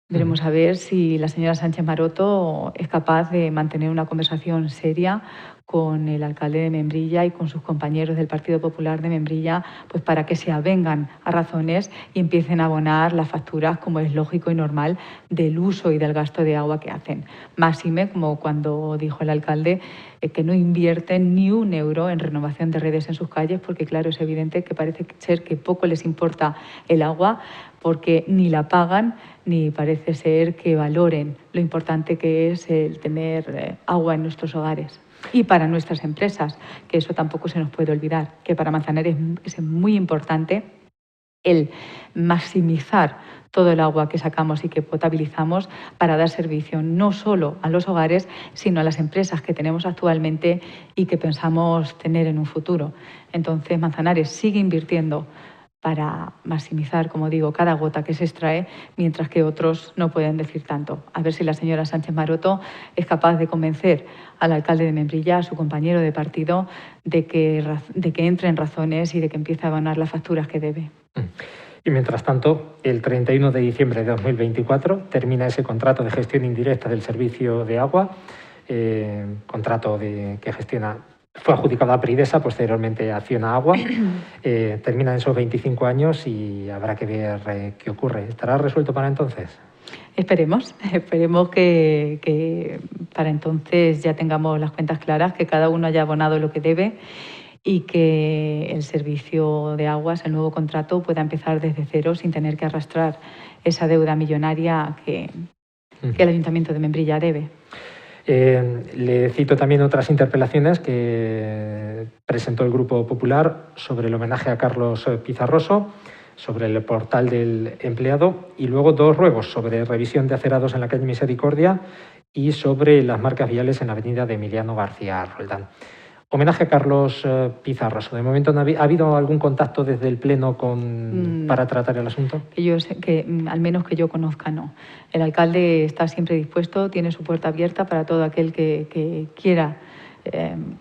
Veremos a ver si la señora Sánchez Maroto es capaz de mantener una conversación seria con el alcalde de Membrilla y con sus compañeros del Partido Popular de Membrilla, pues para que se avengan a razones y empiecen a abonar las facturas como es lógico y normal del uso y del gasto de agua que hacen. Máxime, como cuando dijo el alcalde, que no invierten ni un euro en renovación de redes en sus calles, porque claro, es evidente que parece ser que poco les importa el agua, porque ni la pagan, ni parece ser que valoren lo importante que es el tener agua en nuestros hogares. Y para nuestras empresas, que eso tampoco se nos puede olvidar, que para Manzanares es muy importante el maximizar todo el agua que sacamos y que potabilizamos para dar servicio no solo a los hogares, sino a las empresas que tenemos actualmente y que pensamos tener en un futuro. Entonces, Manzanares sigue invirtiendo para maximizar, como digo, cada gota que se extrae, mientras que otros no pueden decir tanto. A ver si la señora Sánchez Maroto es capaz de convencer al alcalde de Membrilla, a su compañero de partido, de que entre en razones y de que empiece a abonar las facturas que debe. Y mientras tanto, el 31 de diciembre de 2024 termina ese contrato de gestión indirecta del servicio de agua, contrato que gestiona. Fue adjudicado a Pridesa, posteriormente a Acciona Agua. Terminan esos 25 años y habrá que ver qué ocurre. ¿Estará resuelto para entonces? Esperemos que para entonces ya tengamos las cuentas claras, que cada uno haya abonado lo que debe y que el servicio de aguas, el nuevo contrato, pueda empezar desde cero sin tener que arrastrar esa deuda millonaria que el Ayuntamiento de Membrilla debe. Le cito también otras interpelaciones que presentó el Grupo Popular sobre el homenaje a Carlos Pizarroso, sobre el portal del empleado y luego dos ruegos sobre revisión de acerados en la calle Misericordia y sobre las marcas viales en la avenida de Emiliano García Roldán. Homenaje a Carlos Pizarroso. ¿De momento no ha habido algún contacto desde el Pleno para tratar el asunto? Al menos que yo conozca, no. El alcalde está siempre dispuesto, tiene su puerta abierta para todo aquel que quiera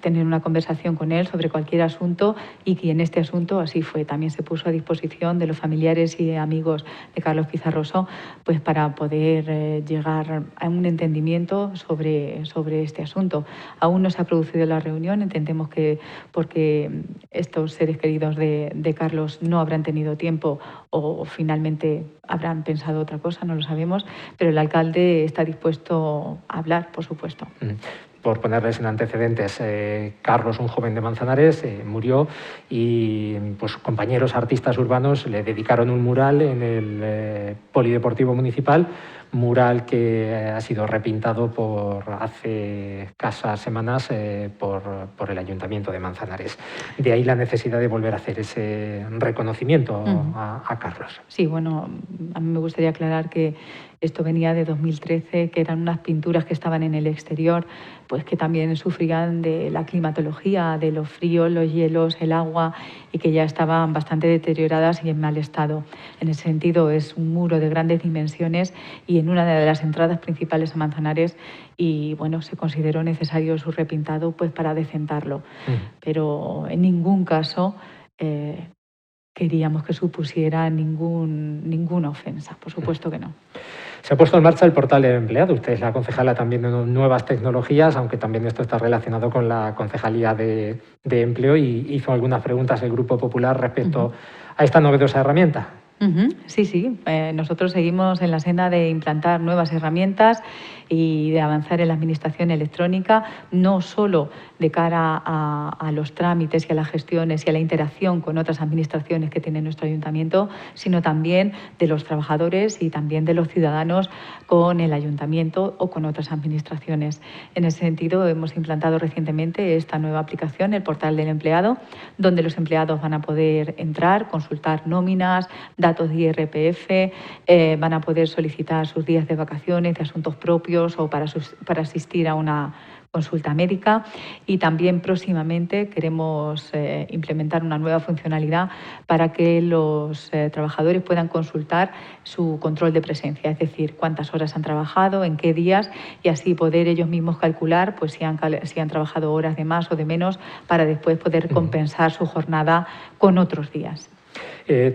tener una conversación con él sobre cualquier asunto y que en este asunto así fue. También se puso a disposición de los familiares y amigos de Carlos Pizarroso pues para poder llegar a un entendimiento sobre este asunto. Aún no se ha producido la reunión, entendemos que porque estos seres queridos de Carlos no habrán tenido tiempo o finalmente habrán pensado otra cosa, no lo sabemos, pero el alcalde está dispuesto a hablar, por supuesto. Por ponerles en antecedentes, Carlos, un joven de Manzanares, murió y pues, compañeros artistas urbanos le dedicaron un mural en el Polideportivo Municipal, mural que ha sido repintado hace escasas semanas por el Ayuntamiento de Manzanares. De ahí la necesidad de volver a hacer ese reconocimiento a Carlos. Sí, bueno, a mí me gustaría aclarar que esto venía de 2013, que eran unas pinturas que estaban en el exterior, pues que también sufrían de la climatología, de los fríos, los hielos, el agua, y que ya estaban bastante deterioradas y en mal estado. En ese sentido, es un muro de grandes dimensiones y en una de las entradas principales a Manzanares, y bueno, se consideró necesario su repintado pues para decentarlo. Pero en ningún caso queríamos que supusiera ninguna ofensa, por supuesto que no. Se ha puesto en marcha el portal del empleado. Usted es la concejala también de nuevas tecnologías, aunque también esto está relacionado con la concejalía de empleo, y hizo algunas preguntas el Grupo Popular respecto a esta novedosa herramienta. Sí, sí. Nosotros seguimos en la senda de implantar nuevas herramientas y de avanzar en la administración electrónica, no solo de cara a los trámites y a las gestiones y a la interacción con otras administraciones que tiene nuestro ayuntamiento, sino también de los trabajadores y también de los ciudadanos con el ayuntamiento o con otras administraciones. En ese sentido, hemos implantado recientemente esta nueva aplicación, el Portal del Empleado, donde los empleados van a poder entrar, consultar nóminas, datos de IRPF, van a poder solicitar sus días de vacaciones, de asuntos propios o para asistir a una consulta médica, y también próximamente queremos implementar una nueva funcionalidad para que los trabajadores puedan consultar su control de presencia, es decir, cuántas horas han trabajado, en qué días, y así poder ellos mismos calcular pues, si han trabajado horas de más o de menos, para después poder compensar su jornada con otros días.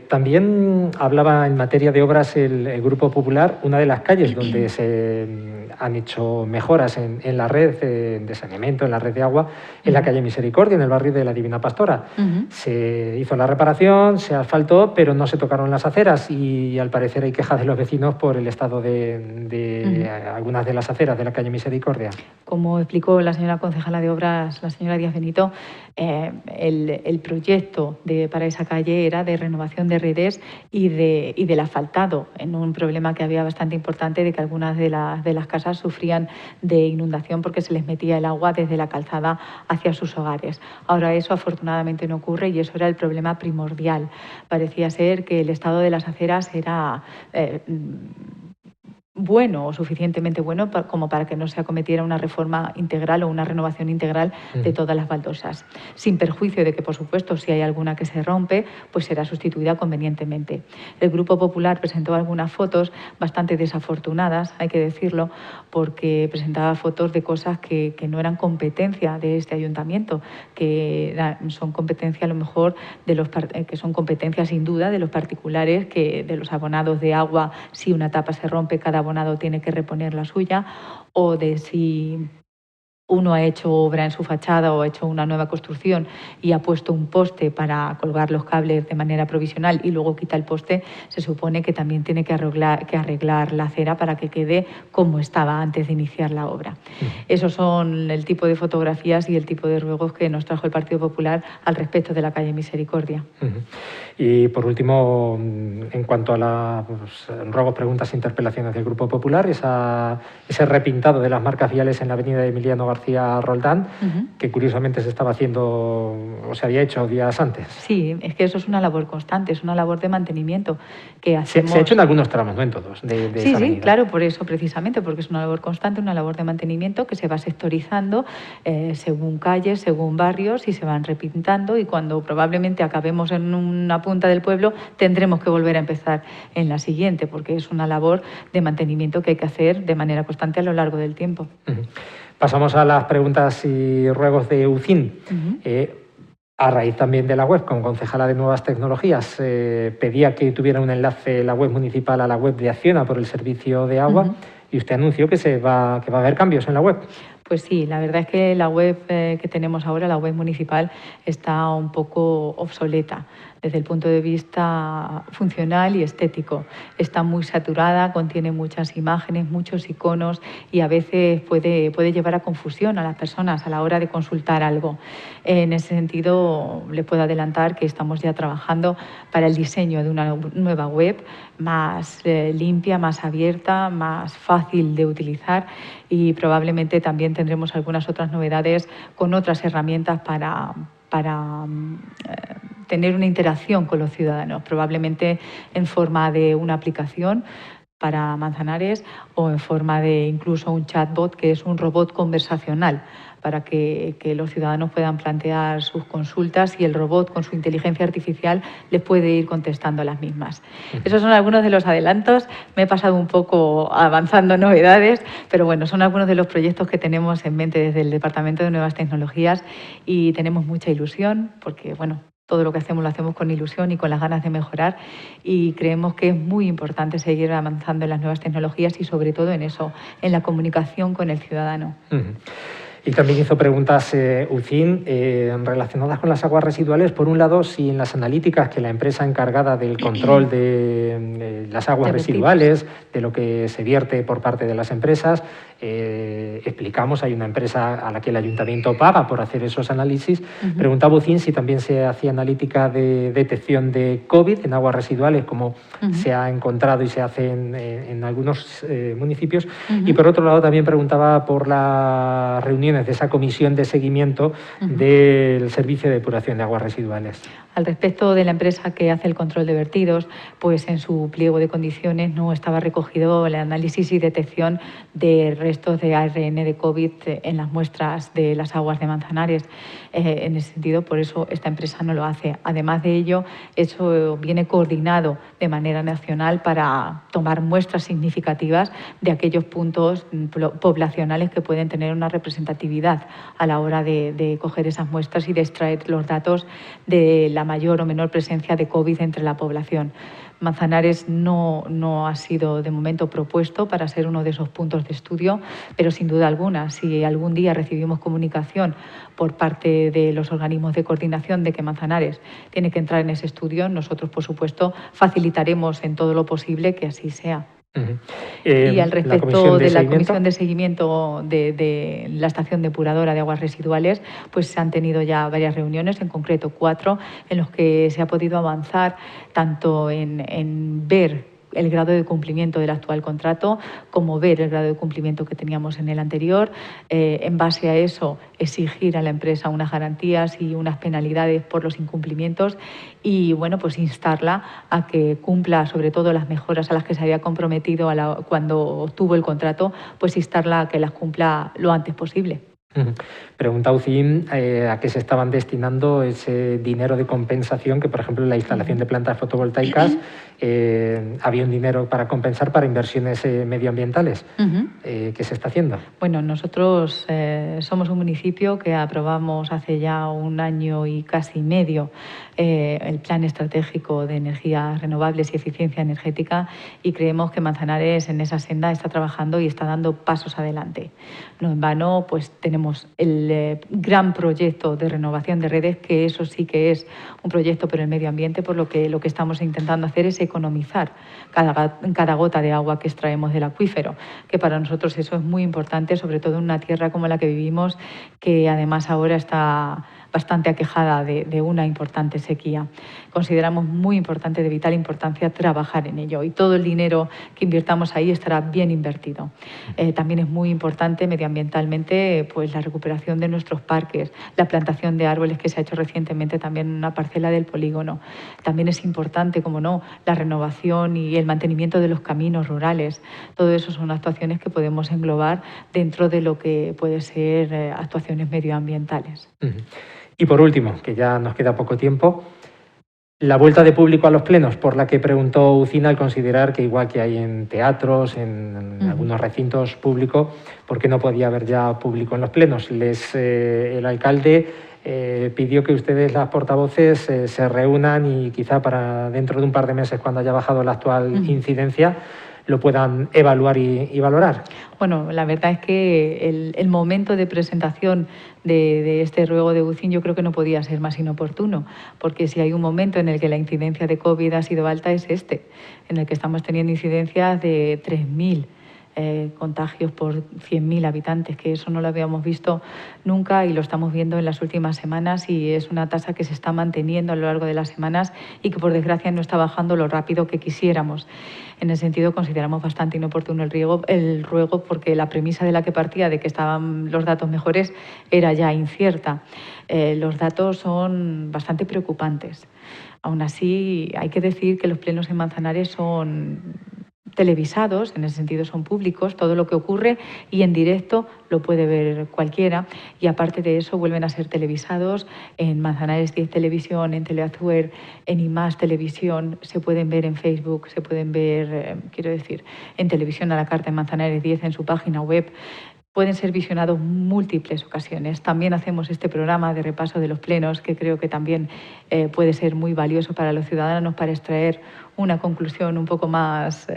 También hablaba en materia de obras el Grupo Popular. Una de las calles donde se han hecho mejoras en la red de saneamiento, en la red de agua, es la calle Misericordia, en el barrio de la Divina Pastora. Se hizo la reparación, se asfaltó, pero no se tocaron las aceras, y al parecer hay quejas de los vecinos por el estado de algunas de las aceras de la calle Misericordia. Como explicó la señora concejala de Obras, la señora Díaz Benito, el proyecto para esa calle era de renovación de redes y del asfaltado, en un problema que había bastante importante de que algunas de las casas sufrían de inundación porque se les metía el agua desde la calzada hacia sus hogares. Ahora eso afortunadamente no ocurre, y eso era el problema primordial. Parecía ser que el estado de las aceras era bueno o suficientemente bueno como para que no se acometiera una reforma integral o una renovación integral de todas las baldosas, sin perjuicio de que, por supuesto, si hay alguna que se rompe, pues será sustituida convenientemente. El Grupo Popular presentó algunas fotos bastante desafortunadas, hay que decirlo, porque presentaba fotos de cosas que no eran competencia de este ayuntamiento, que son competencia a lo mejor que son competencia sin duda de los particulares, que de los abonados de agua, si una tapa se rompe, cada abonado tiene que reponer la suya, o de si uno ha hecho obra en su fachada o ha hecho una nueva construcción y ha puesto un poste para colgar los cables de manera provisional y luego quita el poste, se supone que también tiene que arreglar la acera para que quede como estaba antes de iniciar la obra. Esos son el tipo de fotografías y el tipo de ruegos que nos trajo el Partido Popular al respecto de la calle Misericordia. Y por último, en cuanto a los ruegos, preguntas e interpelaciones del Grupo Popular, ese repintado de las marcas viales en la avenida de Emiliano García Roldán, que curiosamente se estaba haciendo o se había hecho días antes. Sí, es que eso es una labor constante, es una labor de mantenimiento que hacemos. Se ha hecho en algunos tramos, no en todos, de sí, esa avenida. Sí, claro, por eso precisamente, porque es una labor constante, una labor de mantenimiento que se va sectorizando según calles, según barrios, y se van repintando, y cuando probablemente acabemos en una punta del pueblo tendremos que volver a empezar en la siguiente, porque es una labor de mantenimiento que hay que hacer de manera constante a lo largo del tiempo. Pasamos a las preguntas y ruegos de UCIN. A raíz también de la web, como concejala de Nuevas Tecnologías, pedía que tuviera un enlace la web municipal a la web de Acciona por el servicio de agua, y usted anunció que va a haber cambios en la web. Pues sí, la verdad es que la web que tenemos ahora, la web municipal, está un poco obsoleta desde el punto de vista funcional y estético. Está muy saturada, contiene muchas imágenes, muchos iconos, y a veces puede llevar a confusión a las personas a la hora de consultar algo. En ese sentido, les puedo adelantar que estamos ya trabajando para el diseño de una nueva web más limpia, más abierta, más fácil de utilizar, y probablemente también tendremos algunas otras novedades con otras herramientas para tener una interacción con los ciudadanos, probablemente en forma de una aplicación para Manzanares o en forma de incluso un chatbot, que es un robot conversacional, para que los ciudadanos puedan plantear sus consultas y el robot con su inteligencia artificial les puede ir contestando a las mismas. Esos son algunos de los adelantos. Me he pasado un poco avanzando novedades, pero bueno, son algunos de los proyectos que tenemos en mente desde el Departamento de Nuevas Tecnologías, y tenemos mucha ilusión porque, bueno, todo lo que hacemos lo hacemos con ilusión y con las ganas de mejorar, y creemos que es muy importante seguir avanzando en las nuevas tecnologías y sobre todo en eso, en la comunicación con el ciudadano. Y también hizo preguntas UCIN relacionadas con las aguas residuales. Por un lado, si en las analíticas que la empresa encargada del control de las aguas residuales, de lo que se vierte por parte de las empresas, explicamos, hay una empresa a la que el ayuntamiento paga por hacer esos análisis. Preguntaba UCIN si también se hacía analítica de detección de COVID en aguas residuales, como se ha encontrado y se hace en algunos municipios. Y por otro lado, también preguntaba por las reuniones de esa comisión de seguimiento del servicio de depuración de aguas residuales. Al respecto de la empresa que hace el control de vertidos, pues en su pliego de condiciones no estaba recogido el análisis y detección de restos de ARN de COVID en las muestras de las aguas de Manzanares. En ese sentido, por eso esta empresa no lo hace. Además de ello, eso viene coordinado de manera nacional para tomar muestras significativas de aquellos puntos poblacionales que pueden tener una representatividad a la hora de coger esas muestras y de extraer los datos de la mayor o menor presencia de COVID entre la población. Manzanares no ha sido de momento propuesto para ser uno de esos puntos de estudio, pero sin duda alguna, si algún día recibimos comunicación por parte de los organismos de coordinación de que Manzanares tiene que entrar en ese estudio, nosotros, por supuesto, facilitaremos en todo lo posible que así sea. Y al respecto de la comisión de seguimiento de la estación depuradora de aguas residuales, pues se han tenido ya varias reuniones, en concreto 4, en los que se ha podido avanzar tanto en ver el grado de cumplimiento del actual contrato, como ver el grado de cumplimiento que teníamos en el anterior. En base a eso, exigir a la empresa unas garantías y unas penalidades por los incumplimientos y, bueno, pues instarla a que cumpla, sobre todo las mejoras a las que se había comprometido cuando obtuvo el contrato, pues instarla a que las cumpla lo antes posible. Pregunta UCIN a qué se estaban destinando ese dinero de compensación, que por ejemplo en la instalación de plantas fotovoltaicas había un dinero para compensar para inversiones medioambientales. ¿Qué se está haciendo? Bueno, nosotros somos un municipio que aprobamos hace ya 1 año y casi medio el Plan Estratégico de Energías Renovables y Eficiencia Energética, y creemos que Manzanares en esa senda está trabajando y está dando pasos adelante. No en vano, pues tenemos el gran proyecto de renovación de redes, que eso sí que es un proyecto por el medio ambiente, por lo que estamos intentando hacer es economizar cada gota de agua que extraemos del acuífero, que para nosotros eso es muy importante, sobre todo en una tierra como la que vivimos, que además ahora está bastante aquejada de una importante sequía. Consideramos muy importante, de vital importancia, trabajar en ello, y todo el dinero que invirtamos ahí estará bien invertido. También es muy importante medioambientalmente pues la recuperación de nuestros parques, la plantación de árboles que se ha hecho recientemente también en una parcela del polígono. También es importante, como no, la renovación y el mantenimiento de los caminos rurales. Todo eso son actuaciones que podemos englobar dentro de lo que puede ser actuaciones medioambientales. Y por último, que ya nos queda poco tiempo, la vuelta de público a los plenos, por la que preguntó UCIN, al considerar que igual que hay en teatros, en algunos recintos públicos, ¿por qué no podía haber ya público en los plenos? El alcalde pidió que ustedes, las portavoces, se reúnan y quizá para dentro de un par de meses, cuando haya bajado la actual incidencia, lo puedan evaluar y valorar. Bueno, la verdad es que el momento de presentación de este ruego de UCIN yo creo que no podía ser más inoportuno, porque si hay un momento en el que la incidencia de COVID ha sido alta es este, en el que estamos teniendo incidencias de 3.000 contagios por 100.000 habitantes, que eso no lo habíamos visto nunca y lo estamos viendo en las últimas semanas, y es una tasa que se está manteniendo a lo largo de las semanas y que por desgracia no está bajando lo rápido que quisiéramos. En ese sentido consideramos bastante inoportuno el ruego, porque la premisa de la que partía, de que estaban los datos mejores, era ya incierta. Los datos son bastante preocupantes. Aún así, hay que decir que los plenos en Manzanares son televisados, en ese sentido son públicos, todo lo que ocurre y en directo lo puede ver cualquiera, y aparte de eso vuelven a ser televisados en Manzanares 10 Televisión, en Teleazuer, en IMAX Televisión, se pueden ver en Facebook, se pueden ver, en Televisión a la Carta en Manzanares 10 en su página web. Pueden ser visionados múltiples ocasiones. También hacemos este programa de repaso de los plenos, que creo que también puede ser muy valioso para los ciudadanos para extraer una conclusión un poco más,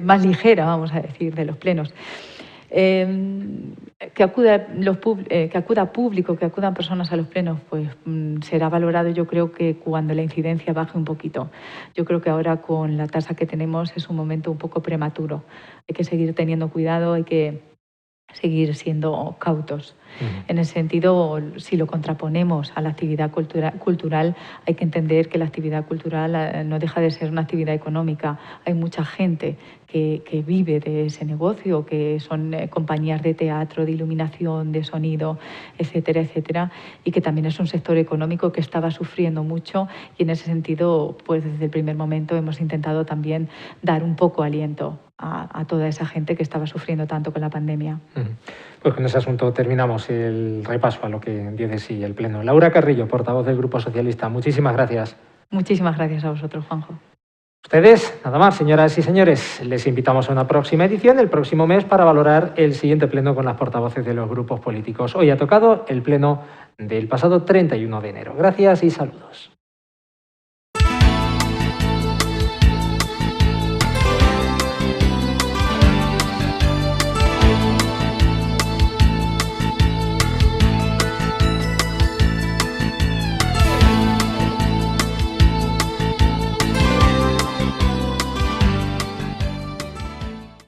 más ligera, vamos a decir, de los plenos. Que acuda público, que acudan personas a los plenos, pues será valorado, yo creo que cuando la incidencia baje un poquito. Yo creo que ahora con la tasa que tenemos es un momento un poco prematuro. Hay que seguir teniendo cuidado, hay que seguir siendo cautos. En ese sentido, si lo contraponemos a la actividad cultural, hay que entender que la actividad cultural no deja de ser una actividad económica. Hay mucha gente que vive de ese negocio, que son compañías de teatro, de iluminación, de sonido, etcétera, etcétera, y que también es un sector económico que estaba sufriendo mucho, y en ese sentido, pues desde el primer momento hemos intentado también dar un poco aliento a toda esa gente que estaba sufriendo tanto con la pandemia. Pues con ese asunto terminamos el repaso a lo que dio de sí el Pleno. Laura Carrillo, portavoz del Grupo Socialista, muchísimas gracias. Muchísimas gracias a vosotros, Juanjo. Ustedes, nada más, señoras y señores, les invitamos a una próxima edición el próximo mes para valorar el siguiente pleno con las portavoces de los grupos políticos. Hoy ha tocado el pleno del pasado 31 de enero. Gracias y saludos.